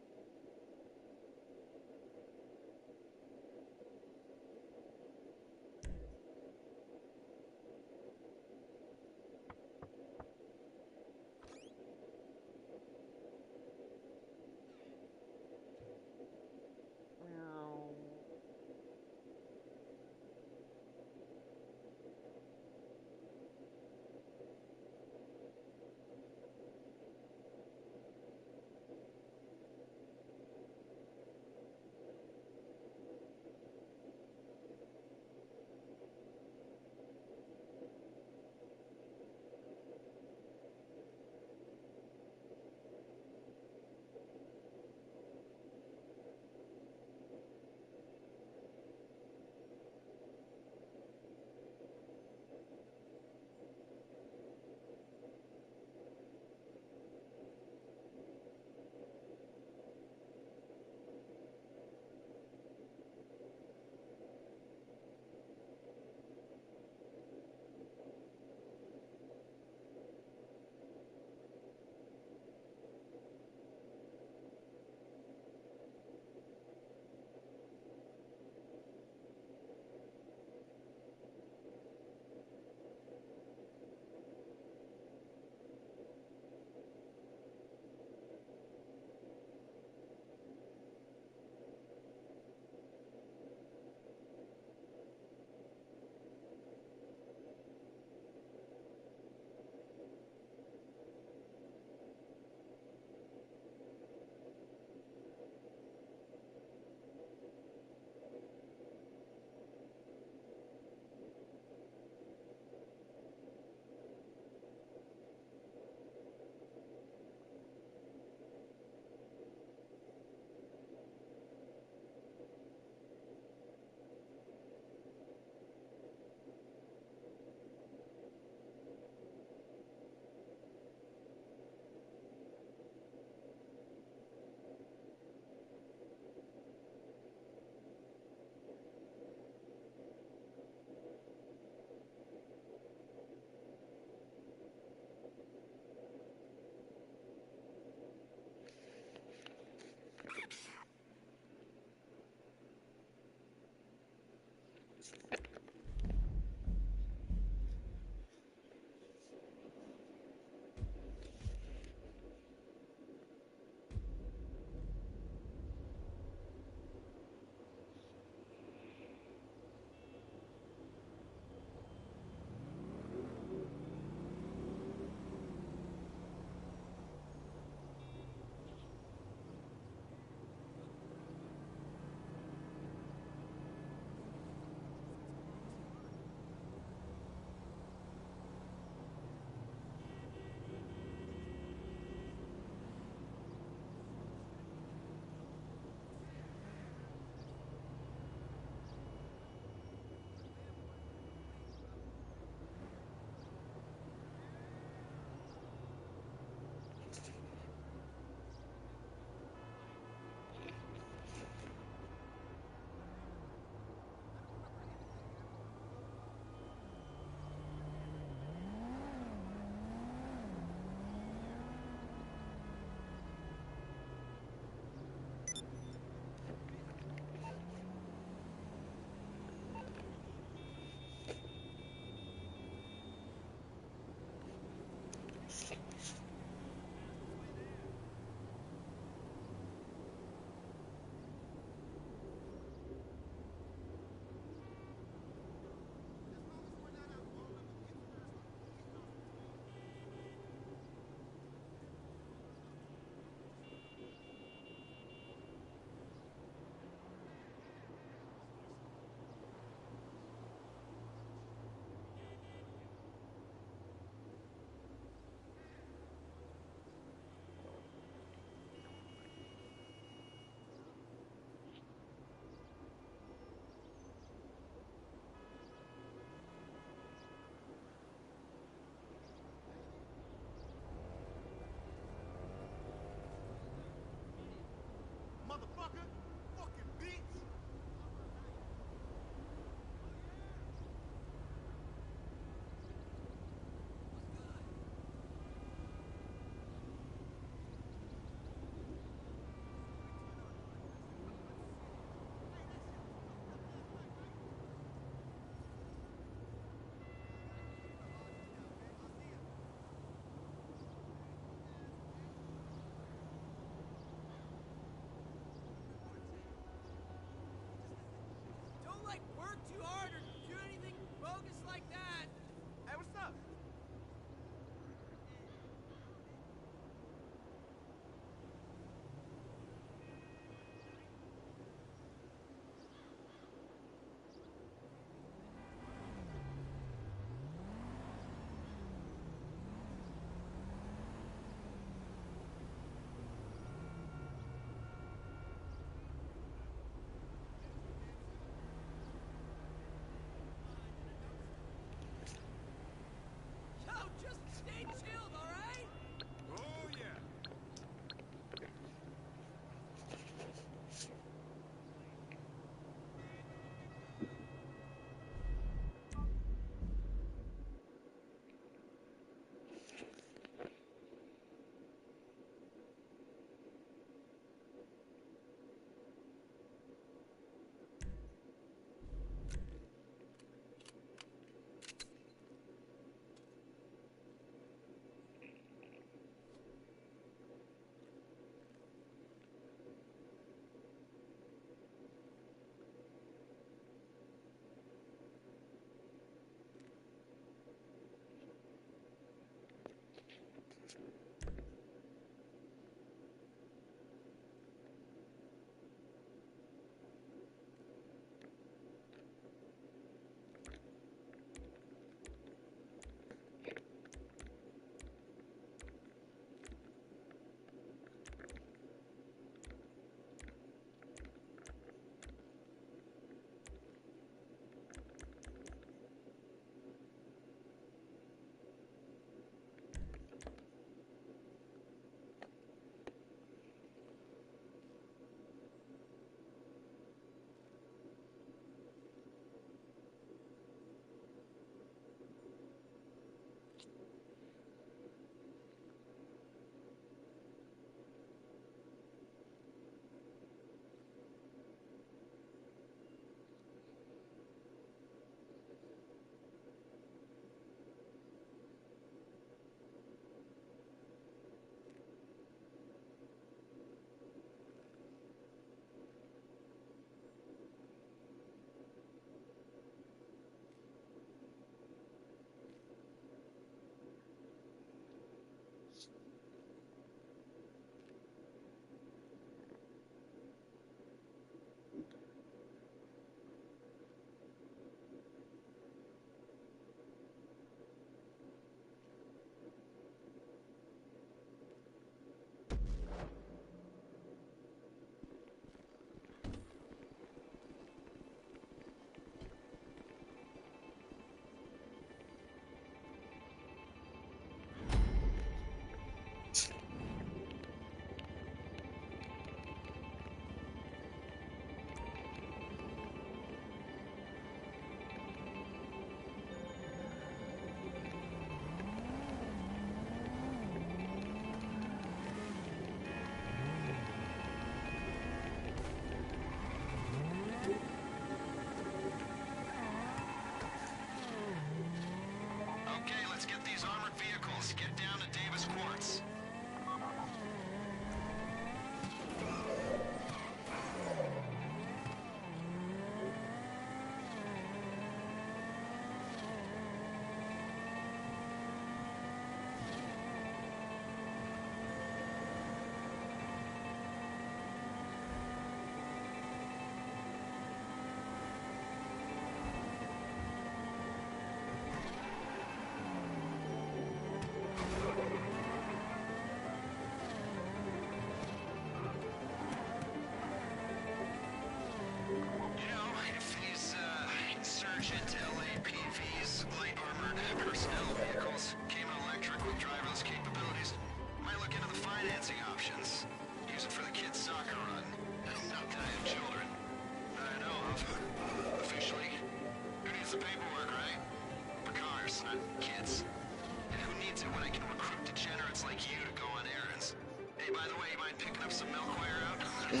I'm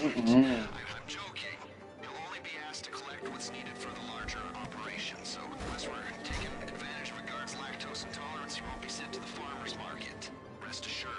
joking. You'll only be asked to collect what's needed for the larger operation, so unless we're taking advantage of a guard's lactose intolerance, you won't be sent to the farmer's market. Rest assured.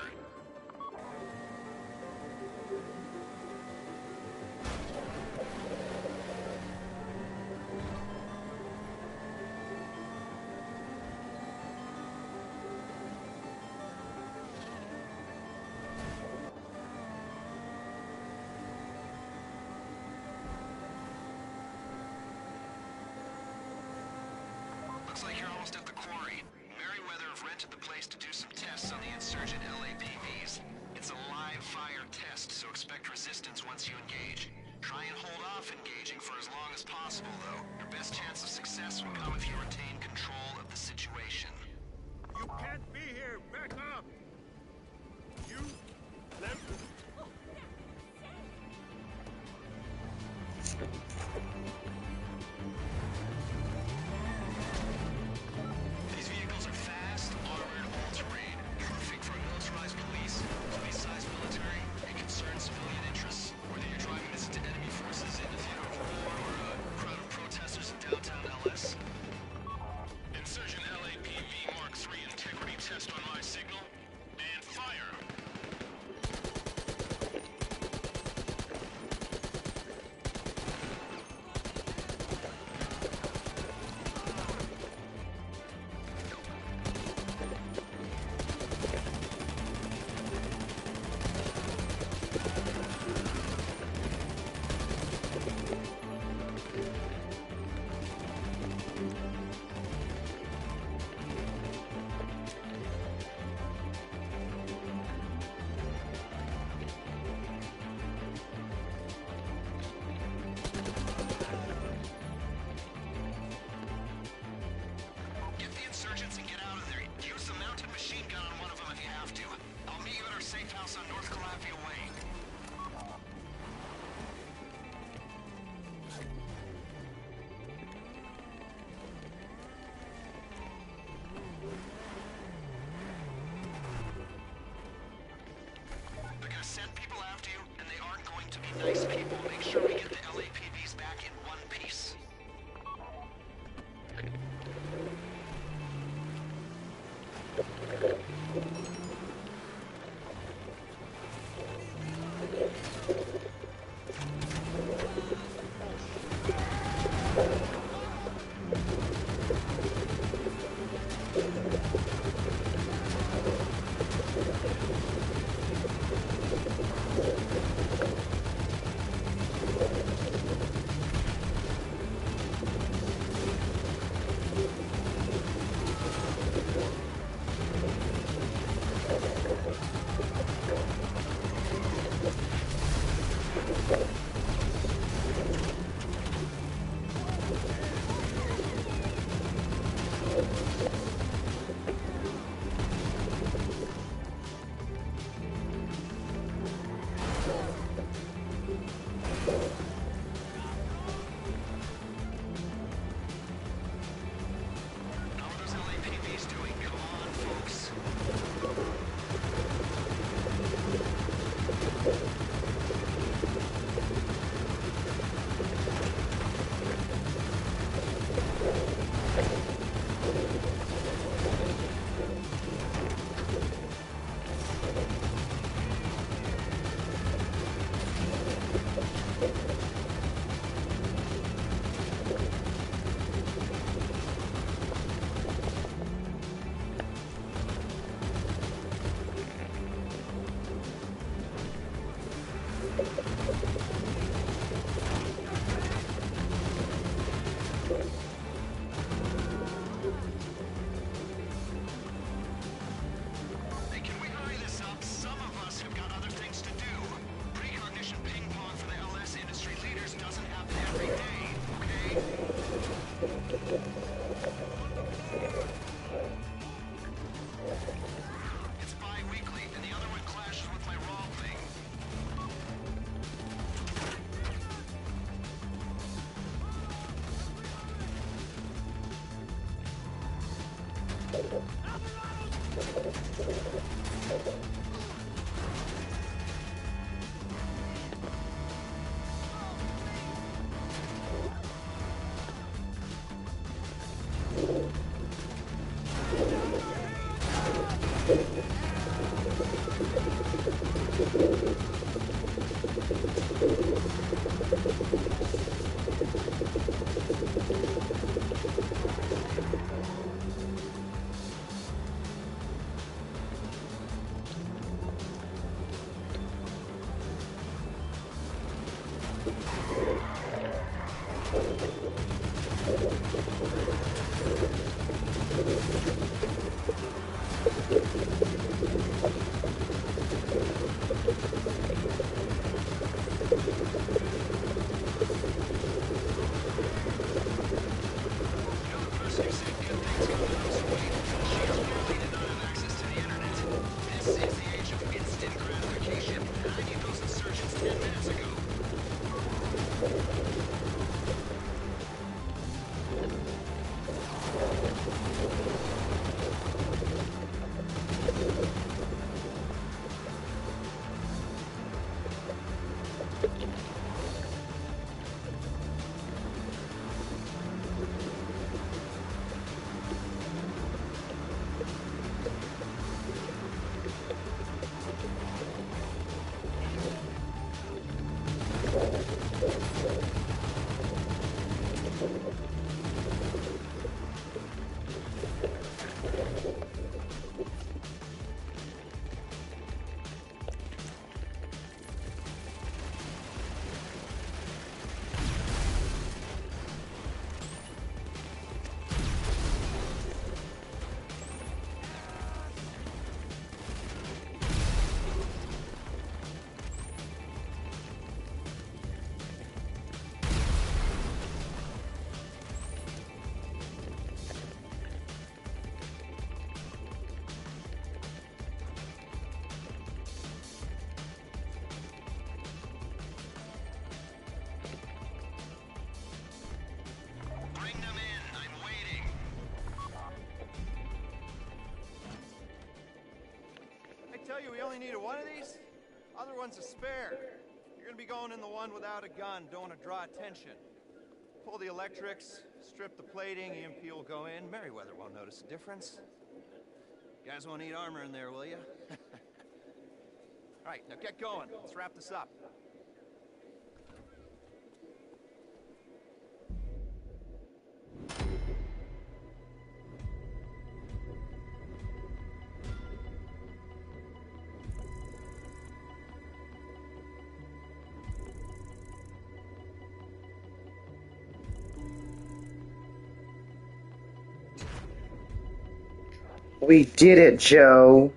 Looks like you're almost at the quarry. Merriweather have rented the place to do some tests on the insurgent LAPVs. It's a live fire test, so expect resistance once you engage. Try and hold off engaging for as long as possible, though. Your best chance of success will come if you retain control of the situation. You can't be here. Back up. You left. These vehicles are fast, armored, all-terrain, perfect for militarized police, police-sized military, and concerned civilian interests. Whether you're driving this into enemy forces in the theater of war or a crowd of protesters in downtown LS. Insurgent LAPV Mark III integrity test on my signal, and fire! Get the insurgents and get out of there. Use the mounted machine gun on one of them if you have to. I'll meet you at our safe house on North Calafia Way. They're gonna send people after you, and they aren't going to be nice people. Make sure we get the LAPVs back in one piece. How are those LAPVs doing? Come on, folks. Hey, can we hurry this up? Some of us have got other things to do. Precognition ping pong for the LS industry leaders doesn't happen every day, okay? It's bi-weekly, and the other one clashes with my raw thing. Tell you we only needed one of these? Other one's a spare. You're gonna be going in the one without a gun. Don't want to draw attention. Pull the electrics, strip the plating, EMP will go in. Merriweather won't notice a difference. You guys won't need armor in there, will you? All right, now get going. Let's wrap this up. We did it, Joe.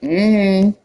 Mm-mm.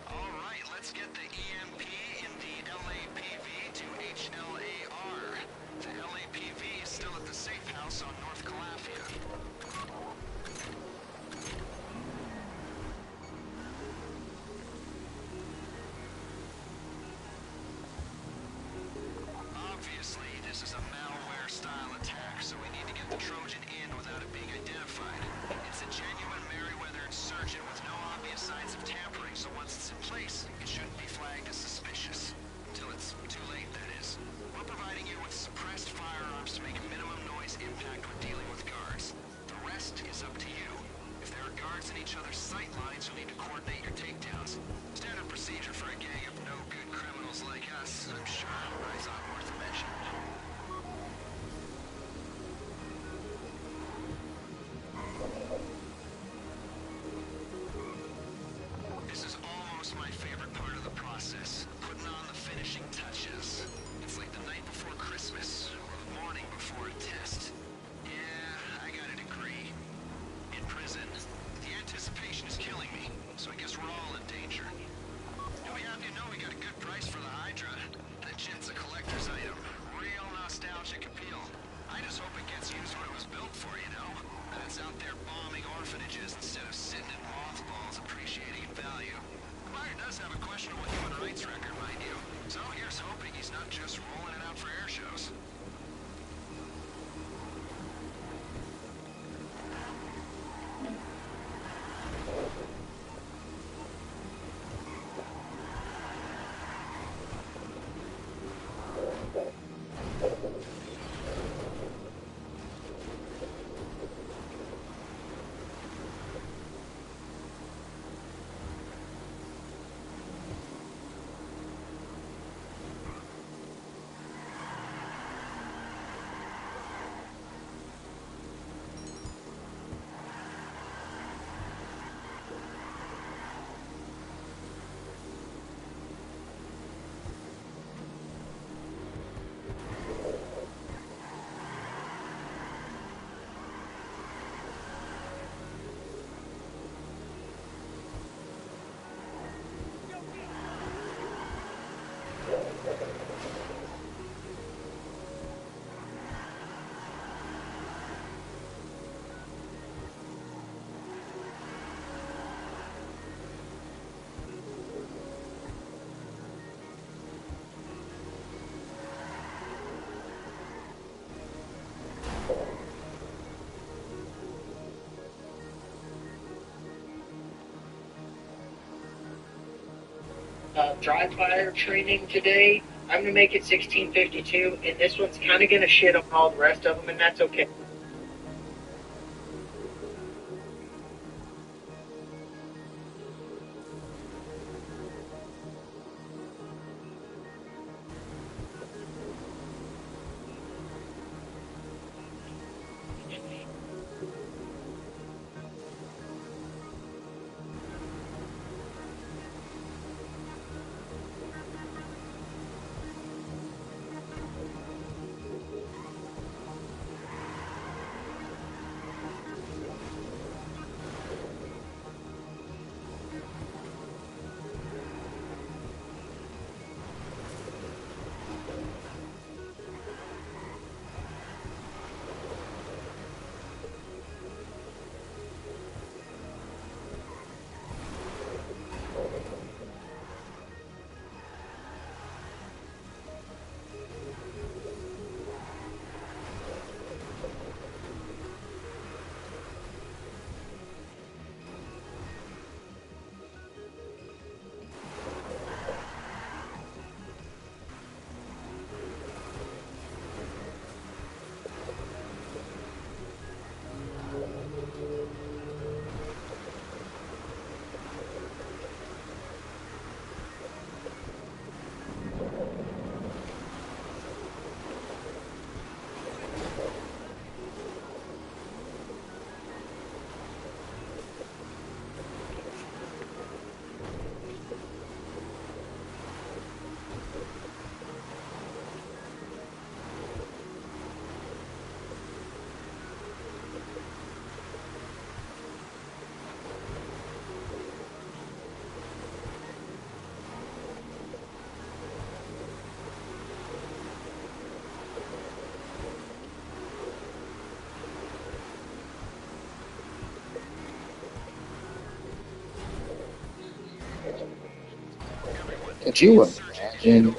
All right, let's get the EMP in the LAPV to HLAR. The LAPV is still at the safe house on North Calafia. Obviously, this is a malware-style attack, so we need to get the Trojan in without it being identified. It's a genuine Merryweather insurgent with no obvious signs of tampering, so once it's in place, it shouldn't be flagged as suspicious. Until it's too late, that is. We're providing you with suppressed firearms to make minimum noise impact when dealing with guards. The rest is up to you. If there are guards in each other's sight lines, you'll need to coordinate your takedowns. Standard procedure for a gang of no-good criminals like us, I'm sure. It's not worth mentioning. This is almost my favorite part of the process, putting on the finishing touches. It's like the night before Christmas, or the morning before a test. Yeah, I got a degree. In prison, the anticipation is killing me, so I guess we're all in danger. Do we happen to know we got a good price for the Hydra? That shit's a collector's item. Real nostalgic appeal. I just hope it gets used what it was built for, you know? That it's out there bombing orphanages instead of sitting in mothballs appreciating in value. The buyer does have a questionable human rights record, mind you. So here's hoping he's not just rolling it out for air shows. dry fire training today. I'm gonna make it 1652, and this one's kind of gonna shit on all the rest of them, and that's okay. Could you imagine?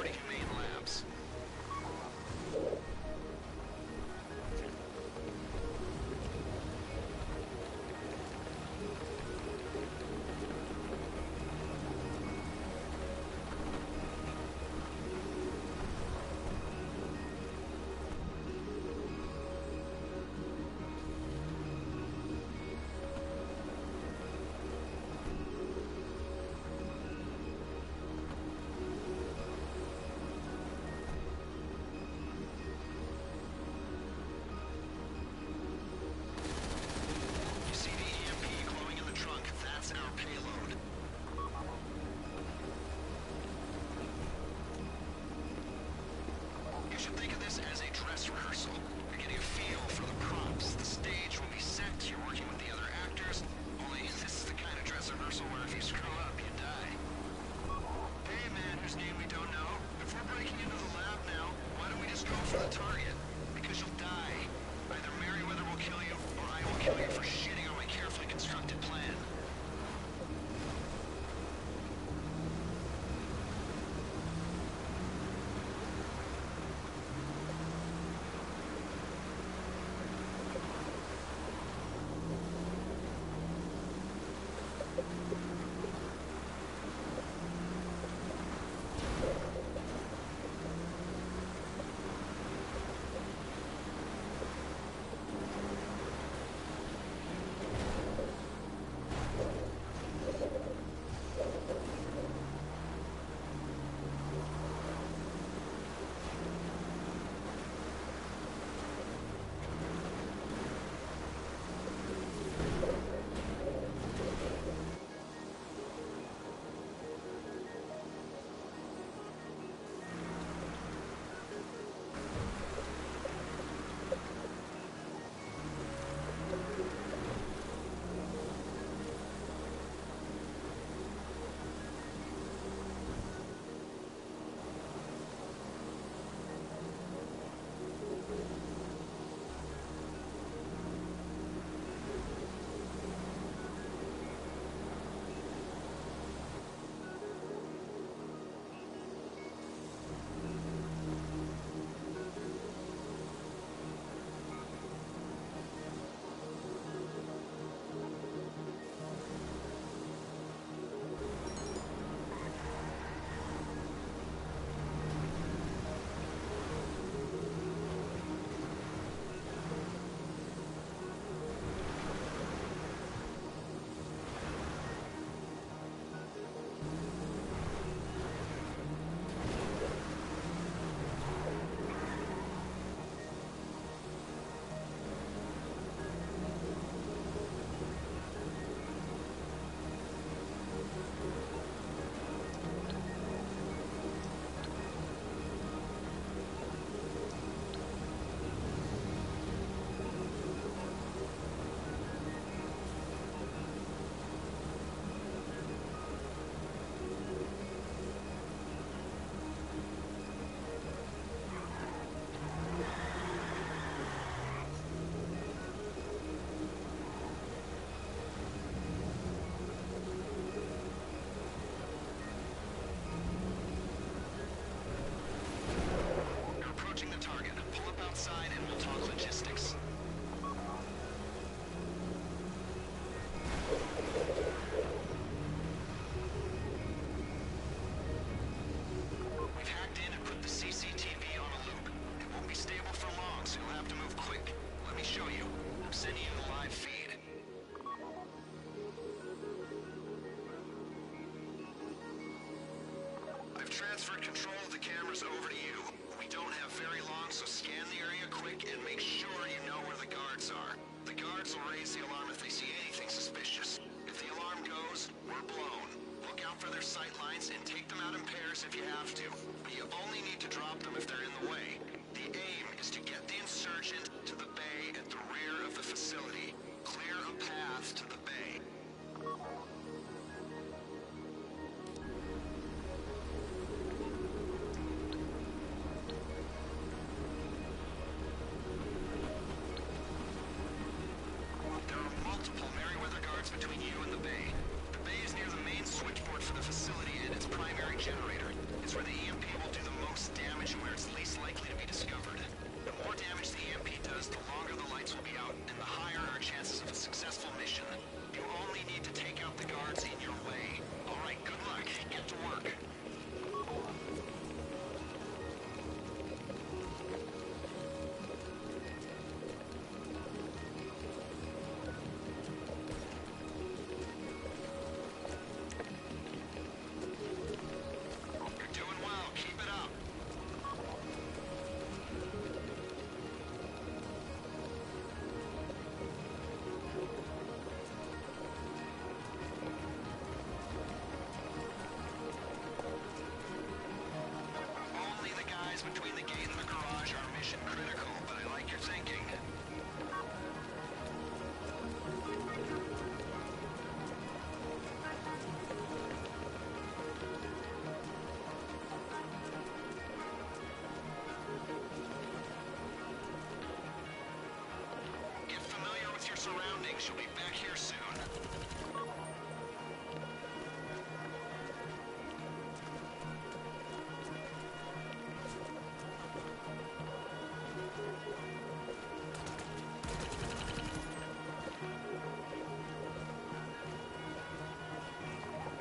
surroundings. She'll be back here soon.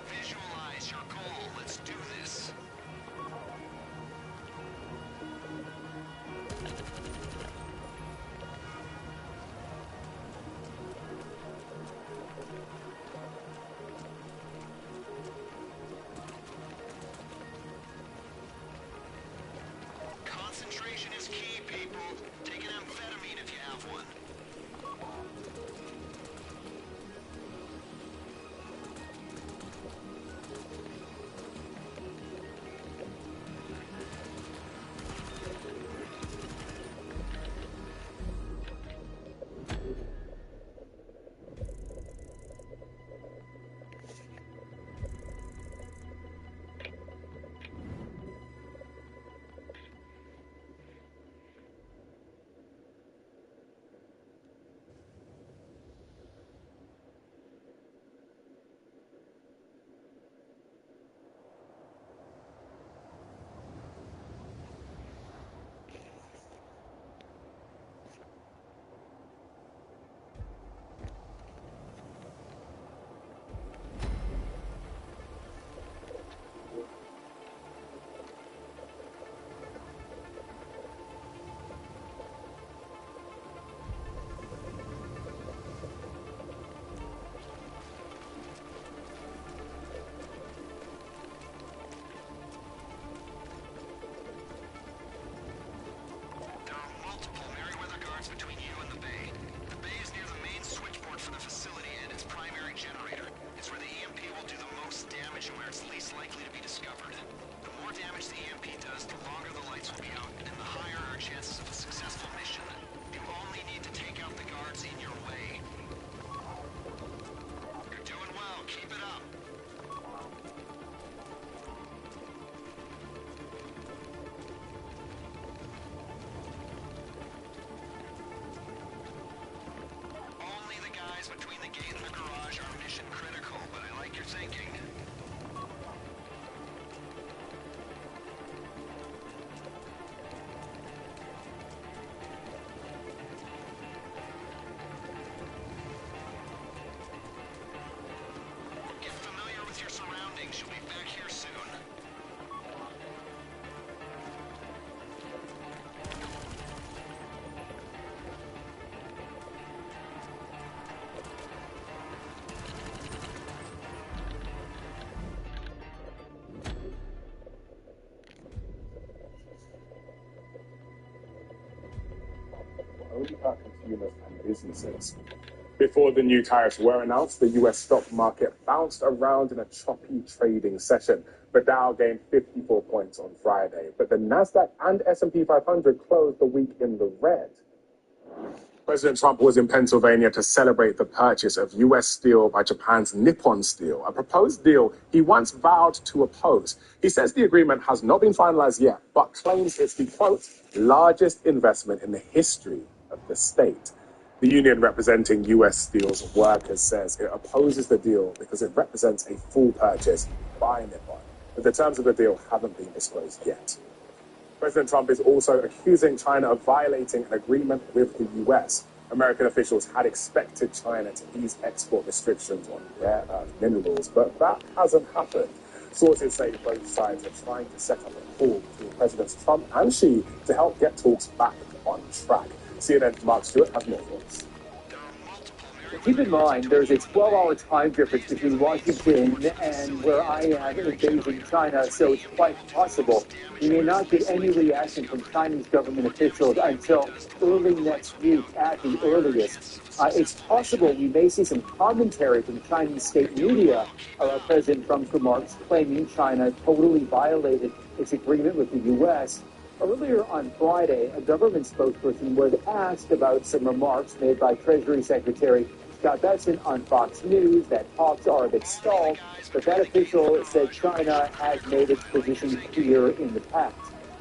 Visualize your goal. Let's do this. Concentration is key, people. Take an amphetamine if you have one. Between you and the bay. The bay is near the main switchboard for the facility and its primary generator. It's where the EMP will do the most damage and where it's least likely to be discovered. The more damage the EMP does, the longer the lights will be out, and the higher our chances of a successful mission. You only need to take out the guards in your way. You're doing well. Keep it up. Between the gate and the garage are mission critical, but I like your thinking. Get familiar with your surroundings. You'll be back here soon. Only about consumers and businesses. Before the new tariffs were announced, the U.S. stock market bounced around in a choppy trading session. The Dow gained 54 points on Friday, but the Nasdaq and S&P 500 closed the week in the red. President Trump was in Pennsylvania to celebrate the purchase of U.S. steel by Japan's Nippon Steel, a proposed deal he once vowed to oppose. He says the agreement has not been finalized yet, but claims it's the, quote, largest investment in the history of the state. The union representing U.S. Steel's workers says it opposes the deal because it represents a full purchase by Nippon, but the terms of the deal haven't been disclosed yet. President Trump is also accusing China of violating an agreement with the U.S. American officials had expected China to ease export restrictions on rare earth minerals, but that hasn't happened. Sources say both sides are trying to set up a call between Presidents Trump and Xi to help get talks back on track. CNN's Mark Stewart has more thoughts. Keep in mind, there's a 12-hour time difference between Washington and where I am in Beijing, China, so it's quite possible we may not get any reaction from Chinese government officials until early next week at the earliest. It's possible we may see some commentary from Chinese state media about President Trump's remarks claiming China totally violated its agreement with the U.S. Earlier on Friday, a government spokesperson was asked about some remarks made by Treasury Secretary Scott Bessent on Fox News that talks are a bit stalled, but that official said China has made its position clear in the past.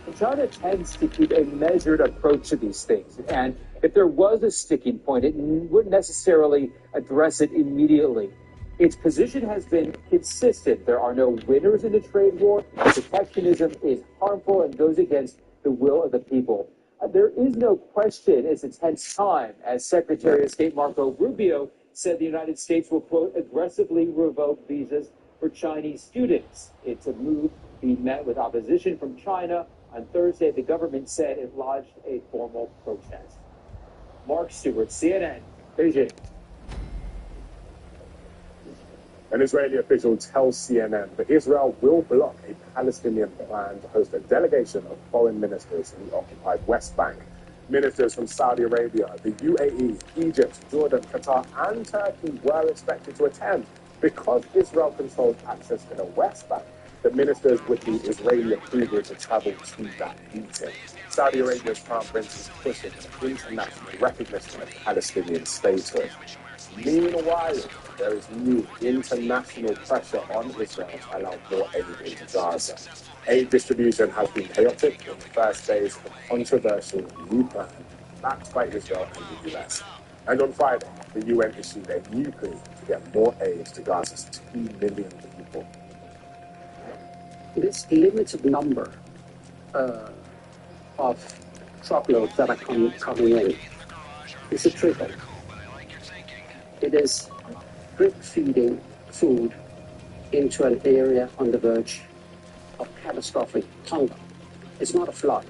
And China tends to keep a measured approach to these things, and If there was a sticking point, it wouldn't necessarily address it immediately. Its position has been consistent. There are no winners in the trade war. Protectionism is harmful and goes against the will of the people. There is no question it's a tense time, as Secretary of State Marco Rubio said the United States will, quote, aggressively revoke visas for Chinese students. It's a move being met with opposition from China. On Thursday, the government said it lodged a formal protest. Mark Stewart, CNN, Beijing. An Israeli official tells CNN that Israel will block a Palestinian plan to host a delegation of foreign ministers in the occupied West Bank. Ministers from Saudi Arabia, the UAE, Egypt, Jordan, Qatar, and Turkey were expected to attend. Because Israel controls access to the West Bank, the ministers would need Israeli approval to travel to that meeting. Saudi Arabia's Crown Prince is pushing for international recognition of Palestinian statehood. Meanwhile, there is new international pressure on Israel to allow more aid into Gaza. Aid distribution has been chaotic in the first days of a controversial new plan backed by Israel and the US. And on Friday, the UN issued a new plea to get more aid to Gaza's 2 million people. This limited number of truckloads that are coming in is a trickle. It is drip feeding food into an area on the verge of catastrophic hunger. It's not a flood.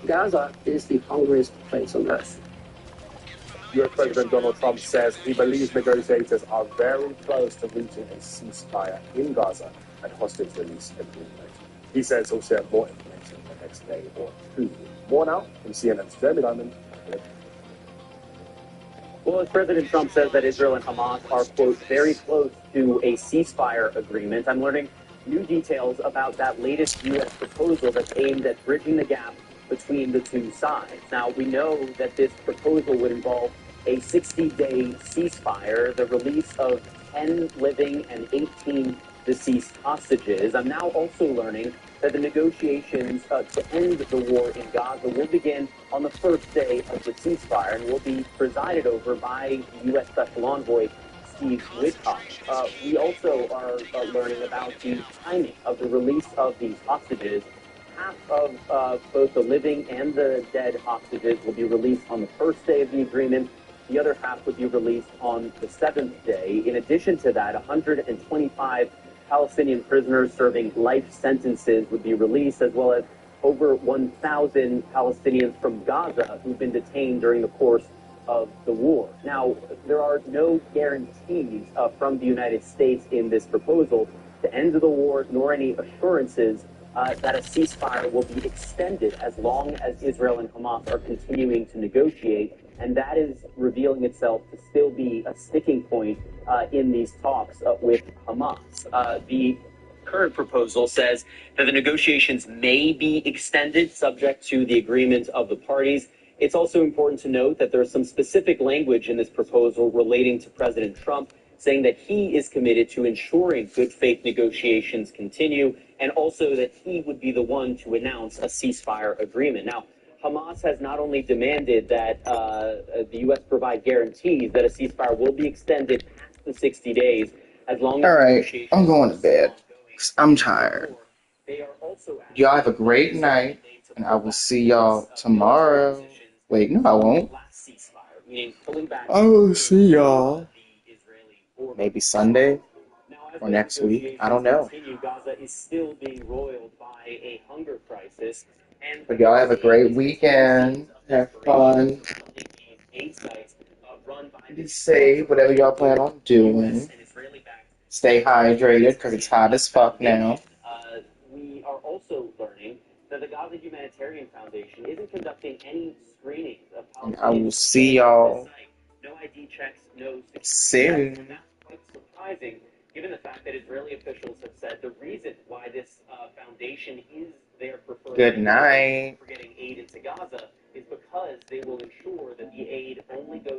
Gaza is the hungriest place on earth. US President Donald Trump says he believes negotiators are very close to reaching a ceasefire in Gaza and hostage release agreement. He says he'll share more information the next day or two. More now from CNN's Jeremy Diamond. Well, as President Trump says that Israel and Hamas are, quote, very close to a ceasefire agreement, I'm learning new details about that latest U.S. proposal that's aimed at bridging the gap between the two sides. Now, we know that this proposal would involve a 60-day ceasefire, the release of 10 living and 18 deceased hostages. I'm now also learning that the negotiations to end the war in Gaza will begin on the first day of the ceasefire and will be presided over by U.S. Special Envoy Steve Witkoff. We also are learning about the timing of the release of these hostages. Half of both the living and the dead hostages will be released on the first day of the agreement. The other half would be released on the seventh day. In addition to that, 125 Palestinian prisoners serving life sentences would be released, as well as over 1,000 Palestinians from Gaza who've been detained during the course of the war. Now, there are no guarantees from the United States in this proposal to end the war, nor any assurances that a ceasefire will be extended as long as Israel and Hamas are continuing to negotiate. And that is revealing itself to still be a sticking point in these talks with Hamas. The current proposal says that the negotiations may be extended subject to the agreement of the parties. It's also important to note that there's some specific language in this proposal relating to President Trump, saying that he is committed to ensuring good faith negotiations continue, and also that he would be the one to announce a ceasefire agreement. Now, Hamas has not only demanded that the U.S. provide guarantees that a ceasefire will be extended past the 60 days, as long as All right, negotiations I'm going to bed. 'Cause I'm tired. Y'all have a great night, and I will see y'all tomorrow. Wait, no, I won't. I will see y'all maybe Sunday or next week. I don't know. Gaza is still being roiled by a hunger crisis. But y'all have a great weekend. Have fun. Be safe, whatever y'all plan on doing. Stay hydrated, because it's hot as fuck now. We are also learning that the Gaza Humanitarian Foundation isn't conducting any screenings of And I will see y'all no ID checks, no soon. And that's quite surprising, given the fact that Israeli officials have said the reason why this foundation is their preferred Good night. for getting aid into Gaza is because they will ensure that the aid only goes